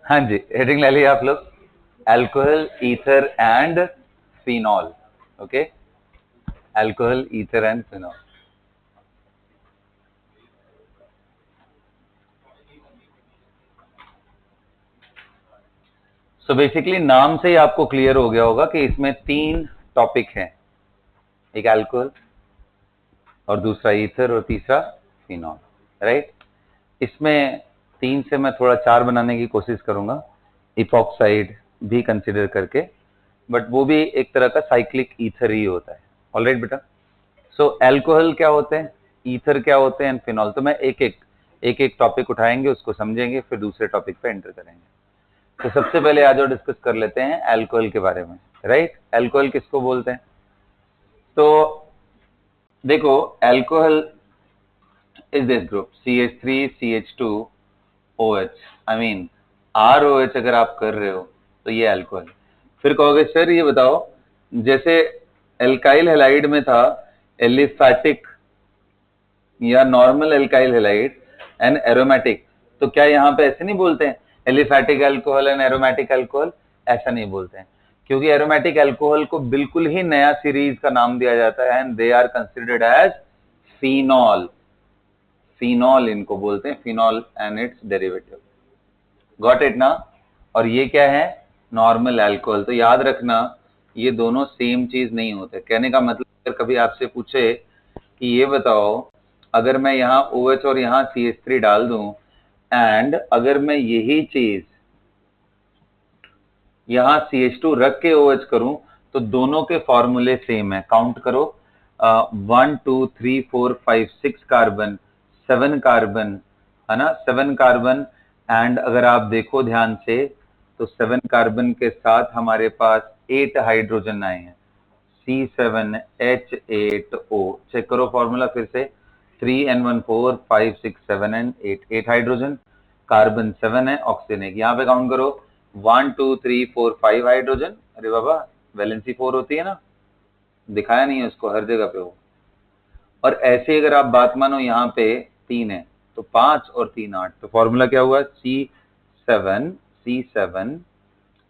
हाँ जी, हेडिंग ले लिया आप लोग, alcohol, ether and phenol. Okay, alcohol, ether and phenol. So basically नाम से ही आपको क्लियर हो गया होगा कि इसमें 3 टॉपिक हैं, एक अल्कोहल और दूसरा ईथर और तीसरा फिनॉल, राइट। इसमें 3 से मैं थोड़ा 4 बनाने की कोशिश करूंगा, इपॉक्साइड भी कंसिडर करके, बट वो भी एक तरह का साइक्लिक ईथर ही होता है। ऑलराइट बेटा, सो अल्कोहल क्या होते हैं, ईथर क्या होते हैं, फिनॉल। तो मैं एक एक टॉपिक उठाएंगे, उसको समझेंगे, फिर दूसरे टॉपिक पे एंटर करेंगे। तो सबसे पहले आज और डिस्कस कर लेते हैं अल्कोहल के बारे में, राइट। अल्कोहल किसको बोलते हैं? तो देखो, alcohol is this group CH3CH2OH, I mean ROH अगर आप कर रहे हो तो ये अल्कोहल। फिर कहोगे सर ये बताओ, जैसे एल्काइल हैलाइड में था एलिफैटिक या normal alkyl halide and aromatic, तो क्या यहाँ पे ऐसे नहीं बोलते हैं aliphatic alcohol and aromatic alcohol? ऐसा नहीं बोलते हैं, क्योंकि एरोमेटिक अल्कोहल को बिल्कुल ही नया सीरीज का नाम दिया जाता है and they are considered as phenol. Phenol इनको बोलते हैं, phenol and its derivative. Got it ना? और ये क्या है? Normal alcohol. तो याद रखना, ये दोनों सेम चीज नहीं होते। कहने का मतलब, अगर कभी आपसे पूछे कि ये बताओ, अगर मैं यहाँ OH और यहाँ CH3 डाल दूं एंड अगर मैं यही चीज यहाँ CH2 रख के OH करूं, तो दोनों के फॉर्मूले सेम है। काउंट करो, 1 2 3 4 5 6 कार्बन, 7 कार्बन, है ना, 7 कार्बन। एंड अगर आप देखो ध्यान से, तो 7 कार्बन के साथ हमारे पास 8 हाइड्रोजन आए हैं, C7H8O। चेक करो फॉर्मूला फिर से, 3N1 4 5 6 7 एंड 8 हाइड्रोजन, कार्बन 7 है, ऑक्सीजन 1। यहाँ पे काउंट करो, 1 2 3 4 5 हाइड्रोजन। अरे बाबा, वैलेंसी 4 होती है ना, दिखाया नहीं है उसको, हर जगह पे हो। और ऐसे अगर आप बात मानो, यहाँ पे 3 है तो 5 और 3 8, तो फॉर्मूला क्या हुआ? C7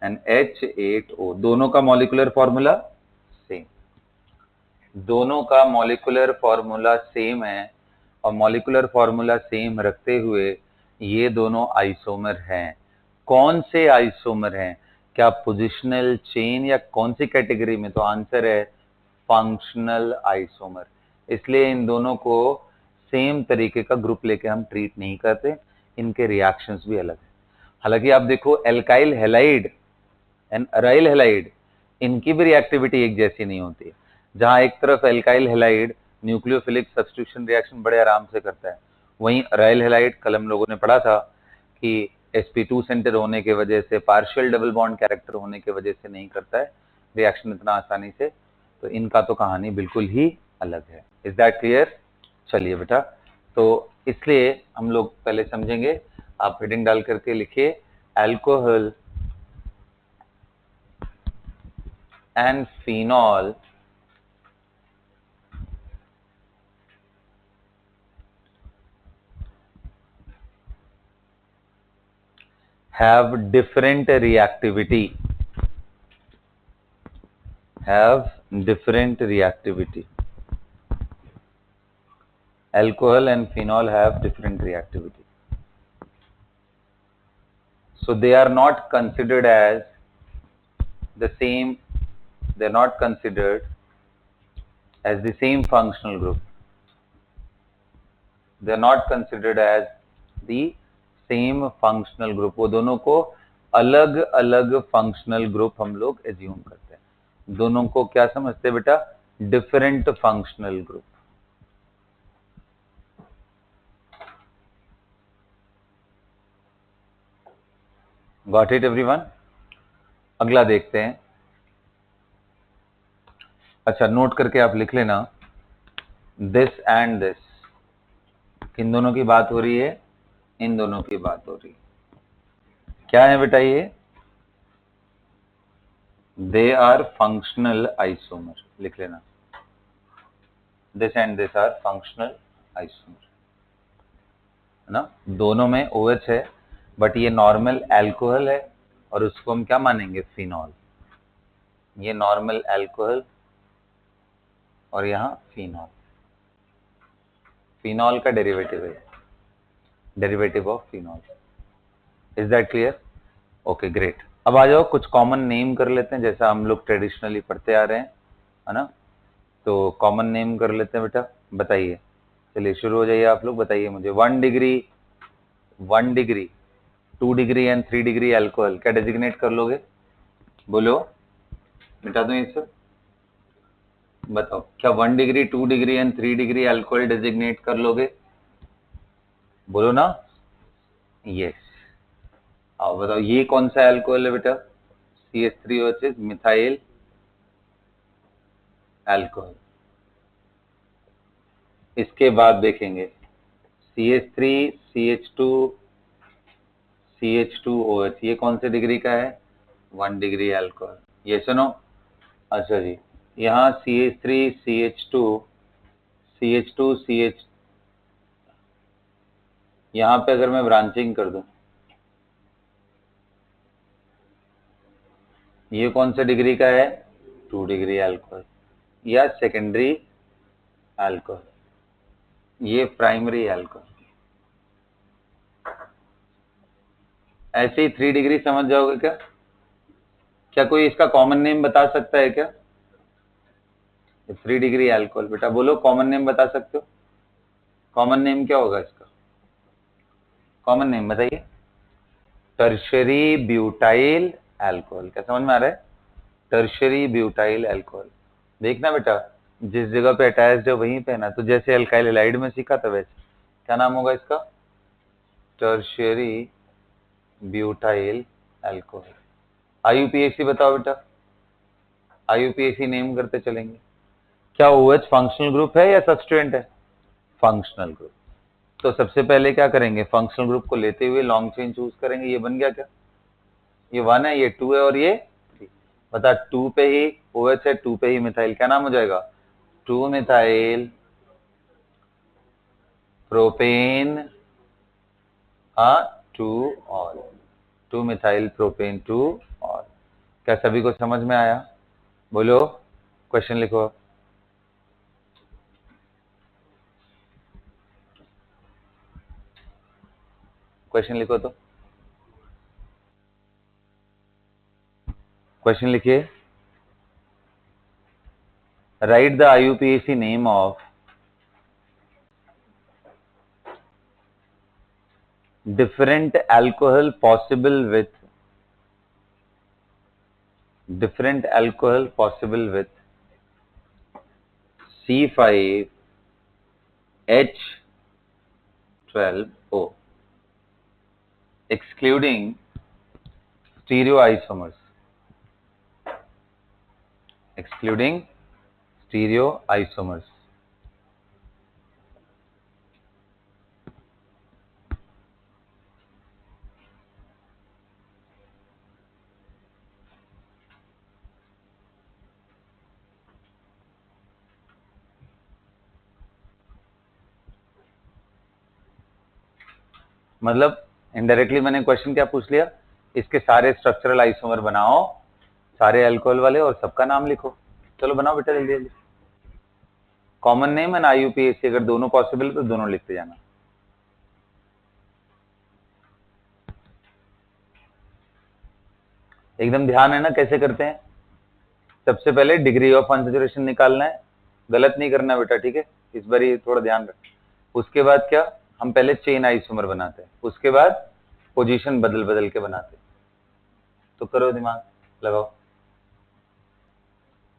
and H8O। दोनों का मॉलिक्यूलर फॉर्मूला सेम, दोनों का मॉलिक्यूलर फॉर्मूला सेम है। और मॉलिक्यूलर फॉर्मूला सेम रखते हुए ये दोनों आइसोमर हैं। कौन से आइसोमर हैं? क्या पोजिशनल चेन या कौन सी कैटेगरी में? तो आंसर है फंक्शनल आइसोमर। इसलिए इन दोनों को सेम तरीके का ग्रुप लेके हम ट्रीट नहीं करते, इनके रिएक्शंस भी अलग है। हालांकि आप देखो, alkyl halide and aryl halide, इनकी भी रिएक्टिविटी एक जैसी नहीं होती। जहां एक तरफ alkyl halide nucleophilic substitution reaction बड़े आराम से करता है, वहीं अराइल हैलाइड, कल हम लोगों ने पढ़ा था कि sp2 सेंटर होने के वजह से, पार्शियल डबल बॉन्ड कैरेक्टर होने के वजह से नहीं करता है रिएक्शन इतना आसानी से। तो इनका तो कहानी बिल्कुल ही अलग है। Is that clear? चलिए बेटा, तो इसलिए हम लोग पहले समझेंगे। आप हेडिंग डाल करके लिखिए, alcohol and phenol have different reactivity, alcohol and phenol have different reactivity, so they are not considered as the same, they are not considered as the same functional group, they are not considered as the same functional group। वो दोनों को अलग अलग functional group हम लोग assume करते हैं। दोनों को क्या समझते हैं बेटा? Different functional group. Got it everyone? अगला देखते हैं। अच्छा, नोट करके आप लिख लेना, दिस एंड दिस, किन दोनों की बात हो रही है? इन दोनों की बात हो रही है। क्या है बेटा ये? दे आर फंक्शनल आइसोमर, लिख लेना, this and this are functional isomer, है ना। दोनों में OH है, बट ये नॉर्मल अल्कोहल है और उसको हम क्या मानेंगे, फिनॉल। ये नॉर्मल अल्कोहल और यहाँ फिनॉल, फिनॉल का डेरिवेटिव है, derivative of phenol. Is that clear? Okay great. अब आ जाओ कुछ कॉमन नेम कर लेते हैं, जैसा हम लोग ट्रेडिशनली पढ़ते आ रहे हैं, है ना। तो कॉमन नेम कर लेते हैं बेटा, बताइए। चलिए शुरू हो जाइए आप लोग, बताइए मुझे। 1 degree, 1 degree, 2 degree and 3 degree alcohol क्या डेजिग्नेट कर लोगे? बोलो, मिटा दो ये सब, बताओ। क्या 1 degree, 2 degree and 3 degree alcohol designate कर लोगे? बोलो ना, यस। आओ बताओ, ये कौन सा अल्कोहल है बेटा? CH3 methyl alcohol. इसके बाद देखेंगे CH3, CH2, CH2OH, ये कौन से डिग्री का है? 1 डिग्री अल्कोहल। ये सुनो, अच्छा जी, यहाँ CH3, CH2, CH2, CH, यहाँ पे अगर मैं ब्रांचिंग कर दूं, ये कौन से डिग्री का है? 2 डिग्री अल्कोहल, या सेकेंडरी अल्कोहल, ये प्राइमरी अल्कोहल। ऐसे ही 3 डिग्री समझ जाओगे क्या? क्या कोई इसका कॉमन नेम बता सकता है क्या? 3 डिग्री अल्कोहल, बेटा बोलो कॉमन नेम बता सकते हो? कॉमन नेम क्या होगा इसका? कॉमन नेम बताइए। Tertiary butyl alcohol. क्या समझ में आ रहा है? Tertiary butyl alcohol. देखना बेटा, जिस जगह पे अटैच्ड है वहीं पे ना, तो जैसे अल्काइल हैलाइड में सीखा था वैसे। क्या नाम होगा इसका? Tertiary butyl alcohol. IUPAC बताओ बेटा, IUPAC नेम करते चलेंगे। क्या OH फंक्शनल ग्रुप है या सब्सट्रेंट है? Functional group. तो सबसे पहले क्या करेंगे, फंक्शनल ग्रुप को लेते हुए लॉन्ग चेन चूज करेंगे। ये बन गया क्या? ये 1 है, ये 2 है और ये 3। बता, 2 पे ही OH है, 2 पे ही मिथाइल, क्या नाम हो जाएगा? 2 मिथाइल प्रोपेन, हाँ 2 ऑल, 2 मिथाइल प्रोपेन 2 ऑल। क्या सभी को समझ में आया? बोलो, क्वेश्चन लिखो। क्वेश्चन लिखो, तो क्वेश्चन लिखिए। Right the IUPAC name of different alcohol possible with C5H12O, excluding stereoisomers, मतलब इनडायरेक्टली मैंने क्वेश्चन क्या पूछ लिया, इसके सारे स्ट्रक्चरल आइसोमर बनाओ, सारे अल्कोहल वाले, और सबका नाम लिखो। चलो बनाओ बेटा जल्दी जल्दी। कॉमन नेम एंड IUPAC, अगर दोनों पॉसिबल है तो दोनों लिखते जाना। एकदम ध्यान है ना कैसे करते हैं? सबसे पहले डिग्री ऑफ अनसैचुरेशन निकालना है, गलत नहीं करना बेटा, ठीक है? इस बार ये थोड़ा ध्यान रख। उसके बाद क्या, हम पहले चेन आइसोमर बनाते हैं, उसके बाद पोजीशन बदल बदल के बनाते हैं। तो करो, दिमाग लगाओ,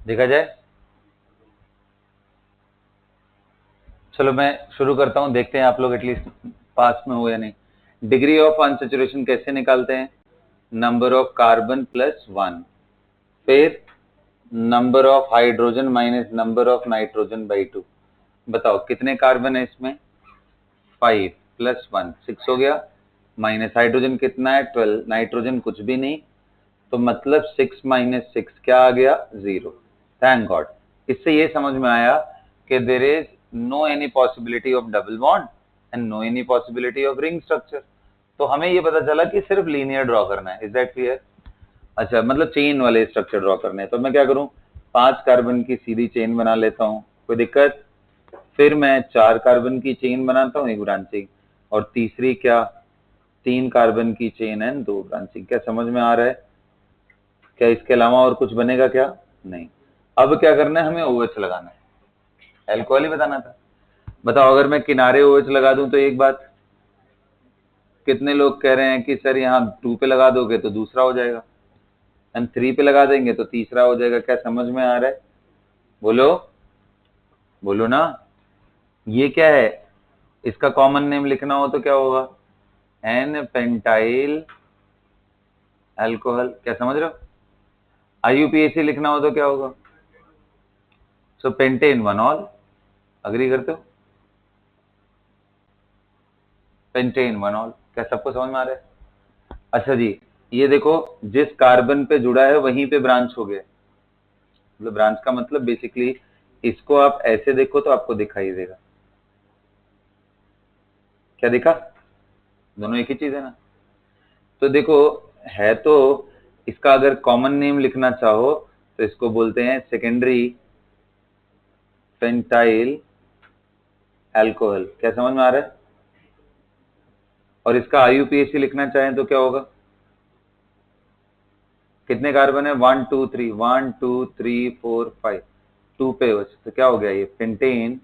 देखा जाए। चलो मैं शुरू करता हूं, देखते हैं आप लोग एटलीस्ट पास में हो या नहीं। डिग्री ऑफ अनसैचुरेशन कैसे निकालते हैं? नंबर ऑफ कार्बन प्लस 1, फिर number of hydrogen minus number of nitrogen by 2। बताओ कितने कार्बन है इसमें? 5 प्लस 1 6 हो गया, माइनस हाइड्रोजन कितना है? 12, नाइट्रोजन कुछ भी नहीं, तो मतलब 6 माइनस 6 क्या आ गया? 0। Thank God. इससे ये समझ में आया कि there is no any possibility of double bond and no any possibility of ring structure. तो हमें ये पता चला कि सिर्फ लीनियर ड्रॉ करना है। Is that clear? अच्छा, मतलब चेन वाले स्ट्रक्चर ड्रॉ करने हैं। तो मैं क्या करूं, 5 कार्बन की सीधी चेन बना लेता हूं, कोई दिक्कत? फिर मैं 4 कार्बन की चेन बनाता हूं, एक ब्रांचिंग, और तीसरी क्या, 3 कार्बन की चेन एंड 2 ब्रांचिंग। क्या समझ में आ रहा है? क्या इसके अलावा और कुछ बनेगा क्या? नहीं। अब क्या करना है, हमें OH लगाना है। एल्कोहल ही बताना था। बताओ, अगर मैं किनारे OH लगा दूं तो एक बात, कितने लोग कह रहे हैं कि सर यहाँ 2 पे लगा दोगे तो दूसरा हो जाएगा, एंड 3 पे लगा देंगे तो तीसरा हो जाएगा। क्या समझ में आ रहा है? बोलो, बोलो ना। ये क्या है, इसका कॉमन नेम लिखना हो तो क्या होगा, एन पेंटाइल अल्कोहल। क्या समझ रहे हो? IUPAC लिखना हो तो क्या होगा, सो पेंटेन वन ऑल। अग्री करते हो? Pentane one all. क्या सबको समझ में आ रहा है? अच्छा जी, ये देखो, जिस कार्बन पे जुड़ा है वहीं पे ब्रांच हो गया। मतलब ब्रांच का मतलब बेसिकली, इसको आप ऐसे देखो तो आपको दिखाई देगा। क्या दिखा? दोनों एक ही चीज है ना। तो देखो, है तो, इसका अगर कॉमन नेम लिखना चाहो तो इसको बोलते हैं सेकेंडरी पेंटाइल अल्कोहल। क्या समझ में आ रहा है? और इसका IUPAC लिखना चाहें तो क्या होगा, कितने कार्बन है, 1 2 3, 1 2 3 4 5, 2 पे OH, तो क्या हो गया ये, पेंटेन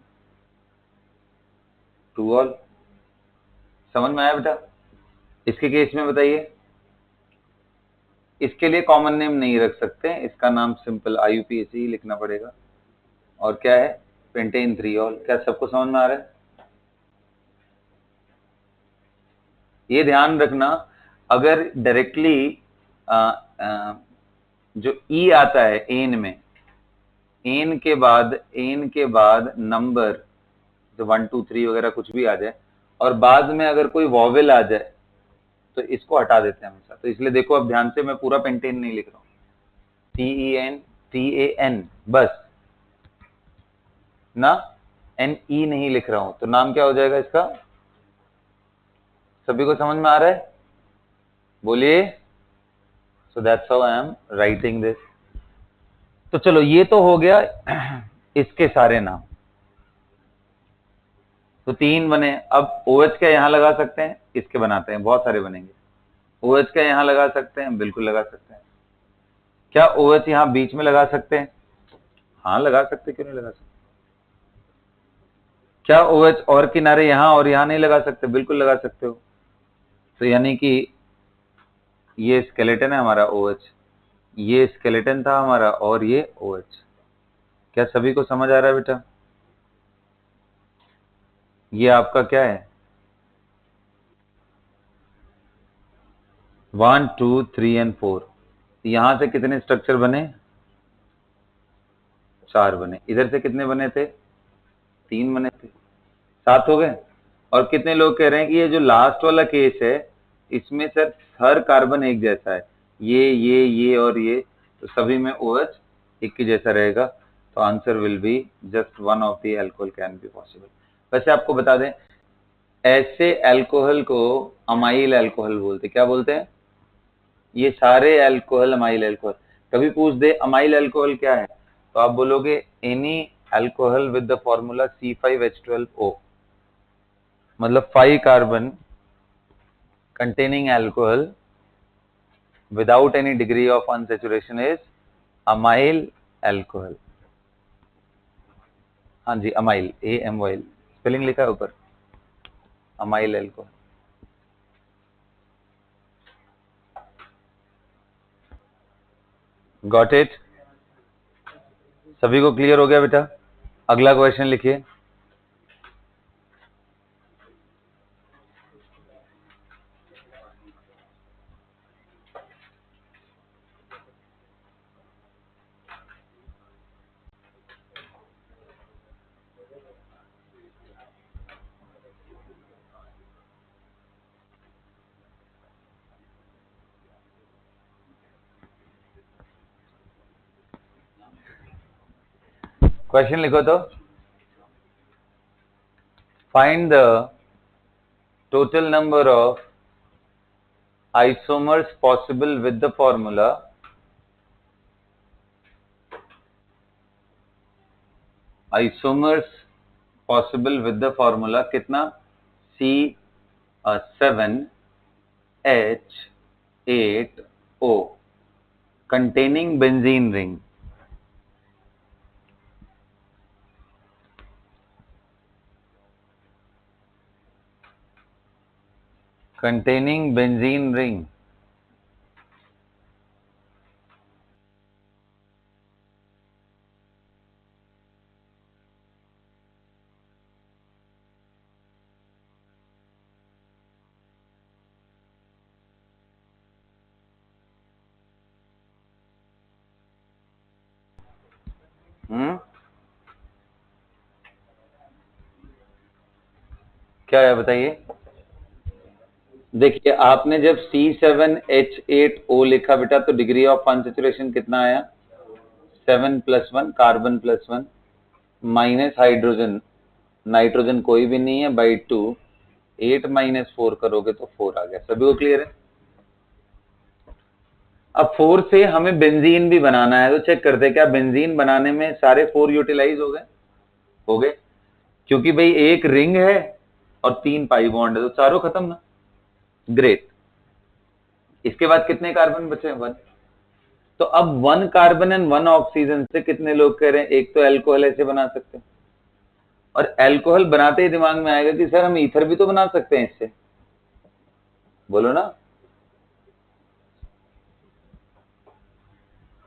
2 ऑल। समझ में आया बेटा? इसके केस में बताइए, इसके लिए कॉमन नेम नहीं रख सकते, इसका नाम सिंपल IUPAC ही लिखना पड़ेगा। और क्या है, पेंटेन 3 ऑल। क्या सबको समझ में आ रहा है? ये ध्यान रखना, अगर डायरेक्टली जो ई आता है एन में, एन के बाद नंबर, जो 1 2 3 वगैरह कुछ भी आ जाए, और बाद में अगर कोई वॉवेल आ जाए तो इसको हटा देते हैं हमेशा। तो इसलिए देखो, अब ध्यान से, मैं पूरा पेंटेन नहीं लिख रहा हूँ, TEN बस ना, NE नहीं लिख रहा हूं, तो नाम क्या हो जाएगा इसका? सभी को समझ में आ रहा है? बोलिए। So that's how I am writing this. तो चलो, ये तो हो गया इसके सारे नाम। तो 3 बने। अब OH का यहां लगा सकते हैं, इसके बनाते हैं, बहुत सारे बनेंगे। OH का यहां लगा सकते हैं, बिल्कुल लगा सकते हैं। क्या OH यहां बीच में लगा सकते हैं? हाँ लगा सकते, क्यों नहीं लगा सकते? क्या OH और किनारे यहां और यहां नहीं लगा सकते? बिल्कुल लगा सकते हो। तो यानी कि ये स्केलेटन है हमारा OH, ये स्केलेटन था हमारा, और ये OH। क्या सभी को समझ आ रहा है बेटा? ये आपका क्या है, 1 2 3 एंड 4। यहां से कितने स्ट्रक्चर बने, 4 बने। इधर से कितने बने थे, 3 बने थे, 7 हो गए। और कितने लोग कह रहे हैं कि ये जो लास्ट वाला केस है, इसमें सर हर कार्बन एक जैसा है, ये और ये, तो सभी में OH एक ही जैसा रहेगा। तो answer will be just one of the alcohol can be possible. वैसे आपको बता दें, ऐसे अल्कोहल को अमाइल अल्कोहल बोलते। क्या बोलते हैं? ये सारे अल्कोहल अमाइल अल्कोहल। कभी पूछ दे अमाइल अल्कोहल क्या है, तो आप बोलोगे any alcohol with the formula C5H12O, मतलब 5 carbon containing alcohol without any degree of unsaturation is amyl alcohol। हाँ जी, अमाइल, AMYL स्पेलिंग लिखा है ऊपर, अमाइल अल्कोहल। Got it? सभी को क्लियर हो गया बेटा? अगला क्वेश्चन लिखिए। क्वेश्चन लिखो तो, find the total number of isomers possible with the formula कितना C7H8O containing benzene ring. Containing benzene ring. क्या है बताइए? देखिए आपने जब C7H8O लिखा बेटा तो डिग्री ऑफ अनसैचुरेशन कितना आया? 7+1 कार्बन +1 माइनस हाइड्रोजन, नाइट्रोजन कोई भी नहीं है बाई 2, 8 - 4 करोगे तो 4 आ गया। सभी को क्लियर है? अब 4 से हमें बेंजीन भी बनाना है तो चेक करते हैं क्या बेंजीन बनाने में सारे 4 यूटिलाइज हो गए? हो गए, क्योंकि भाई एक रिंग है और 3 पाई बॉन्ड है तो चारों खत्म ना। ग्रेट। इसके बाद कितने कार्बन बचे? 1। तो अब 1 कार्बन एंड 1 ऑक्सीजन से कितने लोग कह रहे हैं एक तो अल्कोहल ऐसे बना सकते हैं, और अल्कोहल बनाते ही दिमाग में आएगा कि सर हम ईथर भी तो बना सकते हैं इससे। बोलो ना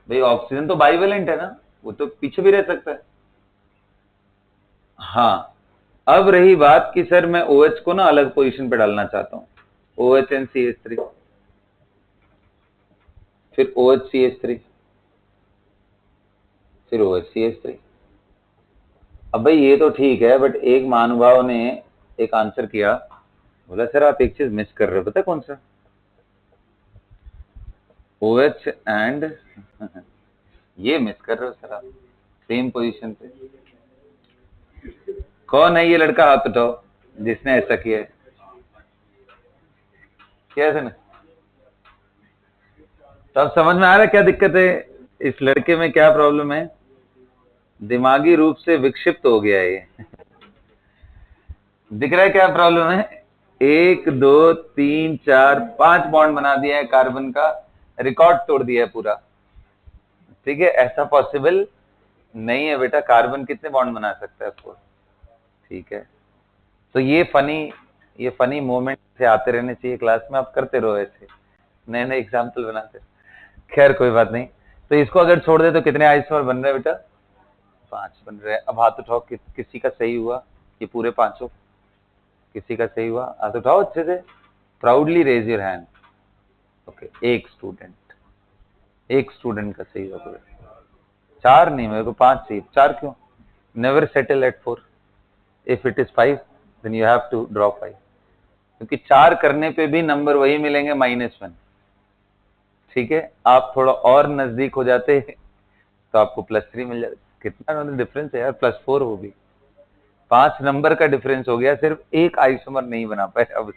भाई, ऑक्सीजन तो बाइवेलेंट है ना, वो तो पीछे भी रह सकता है। हाँ, अब रही बात कि सर मैं OH को ना अलग पोजीशन पे डालना चाहता हूं, OH and CH3, फिर OH CH3, फिर OH CH3। अब भाई ये तो ठीक है, बट एक महानुभाव ने एक आंसर किया, बोला सर आप एक चीज मिस कर रहे हो, पता कौन सा? OH एंड ये मिस कर रहे हो सर आप, सेम पोजीशन पे। कौन है ये लड़का? हाथ उठाओ जिसने ऐसा किया है। क्या है? तो अब समझ में आ रहा है क्या दिक्कत है, इस लड़के में क्या प्रॉब्लम है? दिमागी रूप से विक्षिप्त हो गया है ये। दिख रहा है क्या प्रॉब्लम है? 1 2 3 4 5 बॉन्ड बना दिया है कार्बन का, रिकॉर्ड तोड़ दिया है पूरा। ठीक है, ऐसा पॉसिबल नहीं है बेटा, कार्बन कितने बॉन्ड बना सकता है आपको? ठीक है, तो ये फनी मोमेंट से आते रहने चाहिए क्लास में, आप करते रहो ऐसे, नए नए एग्जाम्पल बनाते। खैर कोई बात नहीं। तो इसको अगर छोड़ दे तो कितने आइसोमर बन रहे हैं बेटा? 5 बन रहे हैं। अब हाथ उठाओ किसी का सही हुआ, ये पूरे 5 किसी का सही हुआ? हाथ उठाओ अच्छे से, proudly raise your hand. Okay, एक स्टूडेंट का सही हुआ पूरे। 4 नहीं, मेरे को 5 चाहिए। 4 क्यों? Never settle at 4, if it is 5 then you have to draw 5, क्योंकि 4 करने पे भी नंबर वही मिलेंगे -1। ठीक है, आप थोड़ा और नजदीक हो जाते तो आपको +3 मिल जाता। कितना डिफरेंस है यार, +4 वो भी 5 नंबर का डिफरेंस हो गया, सिर्फ एक आइसोमर नहीं बना पाए। अब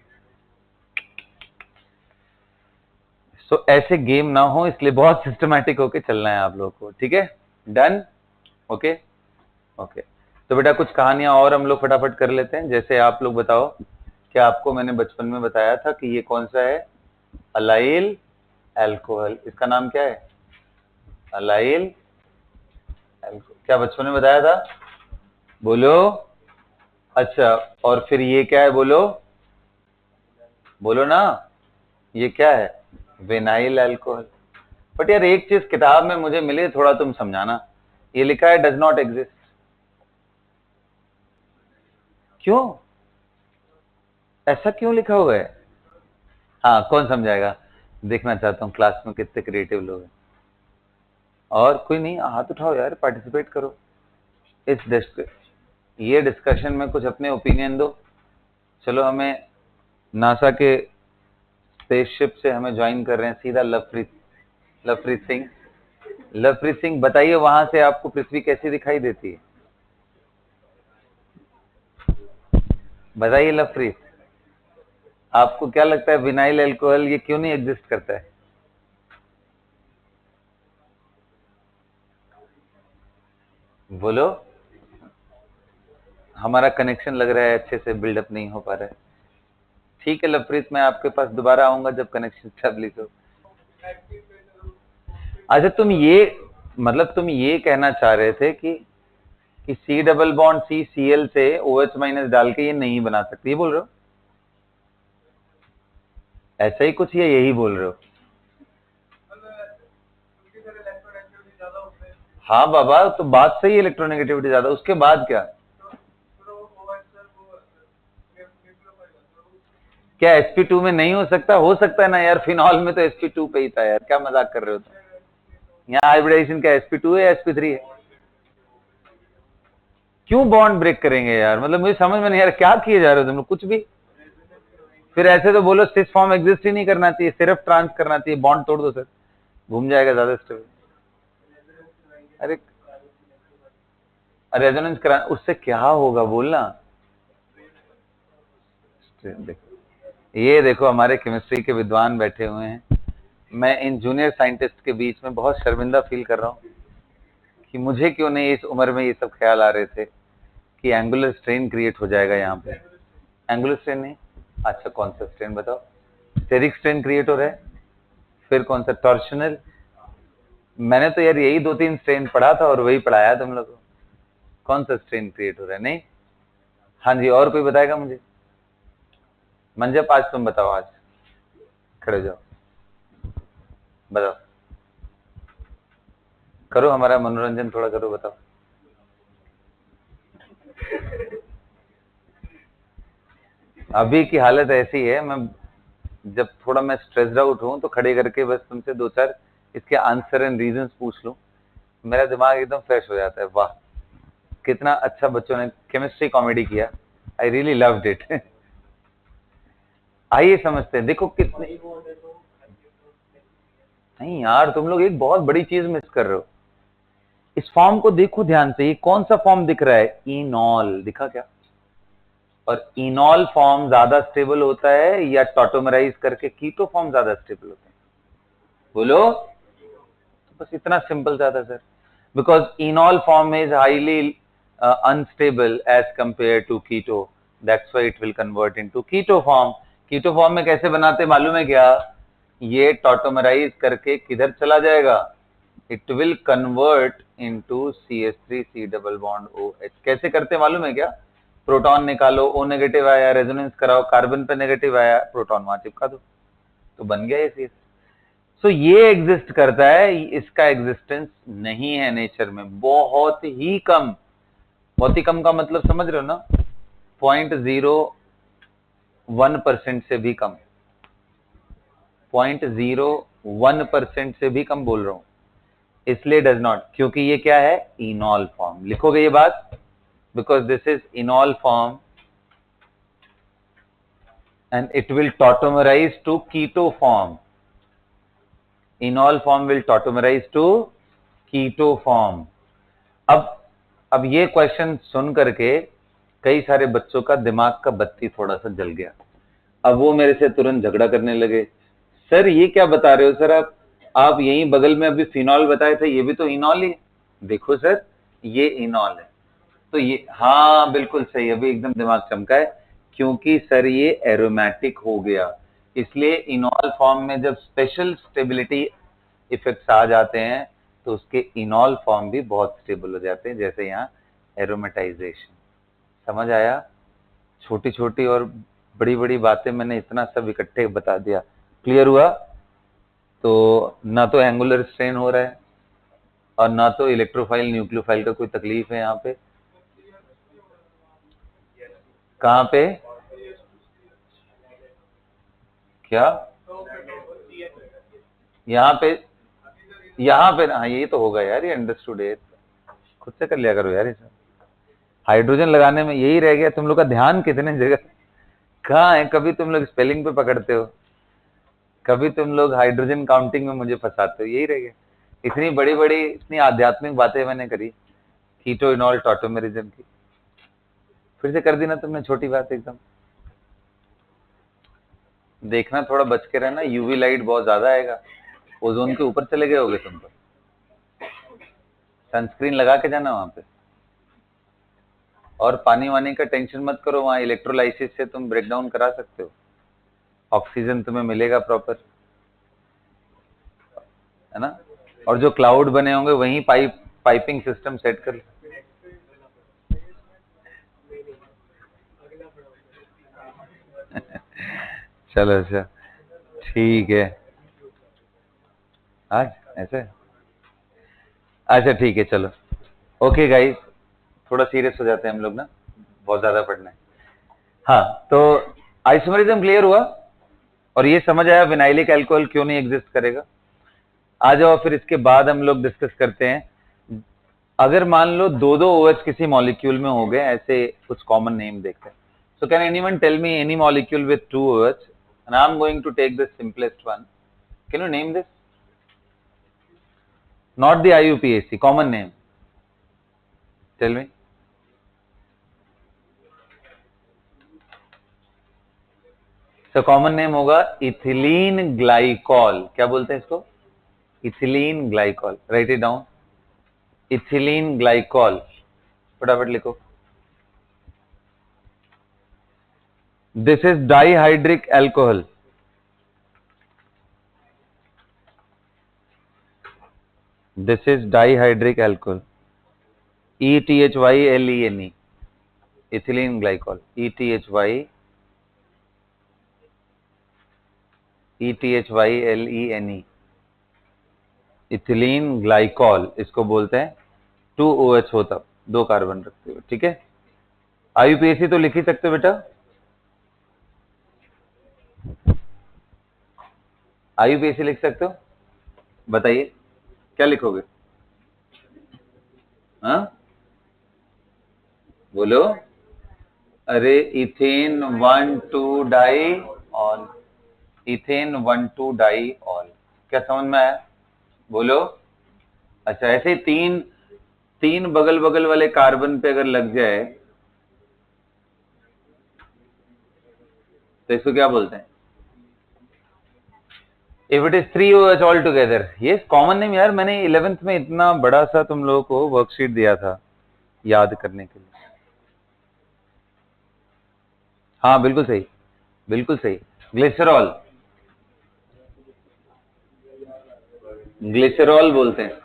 सो ऐसे गेम ना हो, इसलिए बहुत सिस्टमैटिक होके चलना है आप लोगों को। ठीक है, डन? Okay okay. तो बेटा कुछ कहानियां और हम लोग फटाफट कर लेते हैं। जैसे आप लोग बताओ, क्या आपको मैंने बचपन में बताया था कि ये कौन सा है? Allyl alcohol. इसका नाम क्या है? अलाइल। क्या बचपन में बताया था? बोलो। अच्छा, और फिर ये क्या है? बोलो बोलो ना, ये क्या है? Vinyl alcohol. बट यार एक चीज किताब में मुझे मिले, थोड़ा तुम समझाना। ये लिखा है डज नॉट एग्जिस्ट, क्यों? ऐसा क्यों लिखा हुआ है? हाँ, कौन समझाएगा? देखना चाहता हूँ क्लास में कितने क्रिएटिव लोग हैं। और कोई नहीं, हाथ उठाओ यार, पार्टिसिपेट करो ये डिस्कशन में, कुछ अपने ओपिनियन दो। चलो, हमें नासा के स्पेसशिप से हमें ज्वाइन कर रहे हैं सीधा लवप्रीत सिंह। लवप्रीत सिंह बताइए, वहां से आपको पृथ्वी कैसी दिखाई देती है? बताइए लवप्रीत। आपको क्या लगता है विनाइल अल्कोहल ये क्यों नहीं एग्जिस्ट करता है? बोलो। हमारा कनेक्शन लग रहा है अच्छे से बिल्डअप नहीं हो पा रहा है। ठीक है लवप्रीत, मैं आपके पास दोबारा आऊंगा जब कनेक्शन स्टेब्लिश हो। अच्छा तुम ये मतलब तुम ये कहना चाह रहे थे कि C double bond C C L से ओ एच माइनस डाल के ये नहीं बना सकती, ये बोल रहे हो? ऐसा ही कुछ, ये यही बोल रहे हो? हाँ बाबा, तो बात सही है, इलेक्ट्रोनेगेटिविटी ज्यादा, उसके बाद क्या? क्या sp2 में नहीं हो सकता? हो सकता है ना यार, फिनॉल में तो sp2 पे ही था यार, क्या मजाक कर रहे हो तुम? यहाँ हाइब्रिडाइजेशन क्या sp2 है या sp3 है? क्यों बॉन्ड ब्रेक करेंगे यार? मतलब मुझे समझ में नहीं यार, क्या किए जा रहे हो तुम लोग? कुछ भी। फिर ऐसे तो बोलो सिस फॉर्म एग्जिस्ट ही नहीं करना चाहिए, सिर्फ ट्रांस करना चाहिए, बॉन्ड तोड़ दो सर, घूम जाएगा ज्यादा स्टेबल। अरे रेजोनेंस करा, उससे क्या होगा बोलना? देखो ये देखो, हमारे केमिस्ट्री के विद्वान बैठे हुए हैं, मैं इन जूनियर साइंटिस्ट के बीच में बहुत शर्मिंदा फील कर रहा हूँ कि मुझे क्यों नहीं इस उम्र में ये सब ख्याल आ रहे थे कि एंगुलर स्ट्रेन क्रिएट हो जाएगा यहाँ पे। एंगुलर स्ट्रेन नहीं, अच्छा कौन सा स्ट्रेन बताओ? स्टेरिक स्ट्रेन क्रिएट हो रहा है, फिर कौन सा? टॉर्शनल। मैंने तो यार यही 2-3 स्ट्रेन पढ़ा था और वही पढ़ाया तुम लोग को। कौन सा स्ट्रेन क्रिएट हो रहा है? नहीं। हाँ जी, और कोई बताएगा मुझे? मंजप आज तुम बताओ, आज खड़े हो जाओ, बताओ, करो हमारा मनोरंजन थोड़ा करो, बताओ। अभी की हालत ऐसी है, मैं जब थोड़ा मैं स्ट्रेस्ड आउट हूं तो खड़े करके बस तुमसे 2-4 इसके आंसर एंड रीजंस पूछ लूं, मेरा दिमाग एकदम फ्रेश हो जाता है। वाह, कितना अच्छा बच्चों ने केमिस्ट्री कॉमेडी किया, आई रियली लव्ड इट। आइए समझते हैं, देखो कितने। नहीं यार, तुम लोग एक बहुत बड़ी चीज मिस कर रहे हो। इस फॉर्म को देखो ध्यान से, ये कौन सा फॉर्म दिख रहा है? इनॉल दिखा क्या? और इनॉल फॉर्म ज्यादा स्टेबल होता है या टॉटोमराइज करके कीटो फॉर्म ज्यादा स्टेबल होता है? बोलो। तो बस इतना सिंपल था sir, because enol form is highly unstable as compare to keto, that's why it will convert into keto form. Keto form में कैसे बनाते मालूम है क्या? ये टॉटोमराइज करके किधर चला जाएगा? It will convert into CH3 C double bond OH। कैसे करते मालूम है क्या? प्रोटॉन निकालो, O नेगेटिव आया, रेजोनेंस कराओ, कार्बन पे नेगेटिव आया, प्रोटॉन वहां चिपका दो, तो बन गया ये चीज। सो ये एग्जिस्ट करता है, इसका एग्जिस्टेंस नहीं है नेचर में, बहुत ही कम। बहुत ही कम का मतलब समझ रहे हो ना? 0.01% से भी कम, 0.01% से भी कम बोल रहा हूं। इसलिए डज नॉट, क्योंकि ये क्या है? इनॉल फॉर्म। लिखोगे ये बात? Because this is इनॉल form and it will tautomerize to keto form. Enol form will tautomerize to keto form. अब ये क्वेश्चन सुन करके कई सारे बच्चों का दिमाग का बत्ती थोड़ा सा जल गया। अब वो मेरे से तुरंत झगड़ा करने लगे, सर ये क्या बता रहे हो सर आप यहीं बगल में अभी फिनॉल बताए थे, ये भी तो इनॉल ही। देखो सर, ये इनॉल है, तो ये हाँ बिल्कुल सही, अभी एकदम दिमाग चमका है, क्योंकि सर ये एरोमेटिक हो गया, इसलिए इनॉल फॉर्म में जब स्पेशल स्टेबिलिटी इफेक्ट्स आ जाते हैं तो उसके इनॉल फॉर्म भी बहुत स्टेबल हो जाते हैं, जैसे यहाँ एरोमेटाइजेशन। समझ आया? छोटी छोटी और बड़ी बड़ी बातें मैंने इतना सब इकट्ठे बता दिया, क्लियर हुआ? तो ना तो एंगुलर स्ट्रेन हो रहा है और ना तो इलेक्ट्रोफाइल न्यूक्लियोफाइल का कोई तकलीफ है यहाँ पे। कहाँ पे? क्या? यहाँ पे? यहाँ पे? हाँ ये तो होगा यार, ये अंडरस्टूड है, खुद से कर लिया करो यार। ये सब हाइड्रोजन लगाने में यही रह गया, तुम लोग का ध्यान कितने जगह कहाँ है? कभी तुम लोग स्पेलिंग पे पकड़ते हो, कभी तुम लोग हाइड्रोजन काउंटिंग में मुझे फंसाते हो, यही रह गया। इतनी बड़ी बड़ी इतनी आध्यात्मिक बातें मैंने करी, कीटो इनॉल टॉटोमेरिज्म की, फिर से कर दी ना तुमने छोटी बात एकदम। देखना थोड़ा बच के रहना, यूवी लाइट बहुत ज्यादा आएगा, ओजोन के ऊपर चले गए होगे तुम तो। सनस्क्रीन लगा के जाना वहां पे। और पानी वानी का टेंशन मत करो, वहां इलेक्ट्रोलाइसिस से तुम ब्रेक डाउन करा सकते हो, ऑक्सीजन तुम्हें मिलेगा प्रॉपर, है ना। और जो क्लाउड बने होंगे वहीं पाइपिंग सिस्टम सेट कर। चलो अच्छा, ठीक है। आज ऐसे, अच्छा ठीक है, चलो ओके गाइस, थोड़ा सीरियस हो जाते हैं हम लोग ना, बहुत ज्यादा पढ़ना है। हाँ, तो आइसोमेरिज्म क्लियर हुआ, और ये समझ आया विनाइलिक अल्कोहल क्यों नहीं एग्जिस्ट करेगा। आ जाओ फिर इसके बाद हम लोग डिस्कस करते हैं, अगर मान लो दो दो OH किसी मॉलिक्यूल में हो गए, ऐसे कुछ कॉमन नेम देखते हैं। So can anyone tell me any molecule with 2 OH, and I'm going to take the simplest one. Can you name this? Not the IUPAC, common name. Tell me. So common name होगा ethylene glycol. क्या बोलते हैं इसको? Ethylene glycol. Right it down, ethylene glycol, फटाफट लिखो। This is dihydric alcohol. This is dihydric alcohol, ETHYLENE, ethylene glycol, ETHYLENE, ethylene glycol, इसको बोलते हैं 2OH होता, 2 कार्बन रखते हुए, ठीक है। IUPAC तो लिख ही सकते हो बेटा, IUPAC लिख सकते हो, बताइए क्या लिखोगे? हाँ बोलो, अरे ethane 1,2 diol, ethane 1,2 diol, क्या समझ में आया? बोलो। अच्छा, ऐसे ही तीन तीन बगल बगल वाले कार्बन पे अगर लग जाए तो इसको क्या बोलते हैं? If it is 3OH all together, ये कॉमन नेम यार, मैंने 11th में इतना बड़ा सा तुम लोगों को वर्कशीट दिया था याद करने के लिए। हाँ बिल्कुल सही, बिल्कुल सही, ग्लिसरॉल, ग्लिसरॉल बोलते हैं।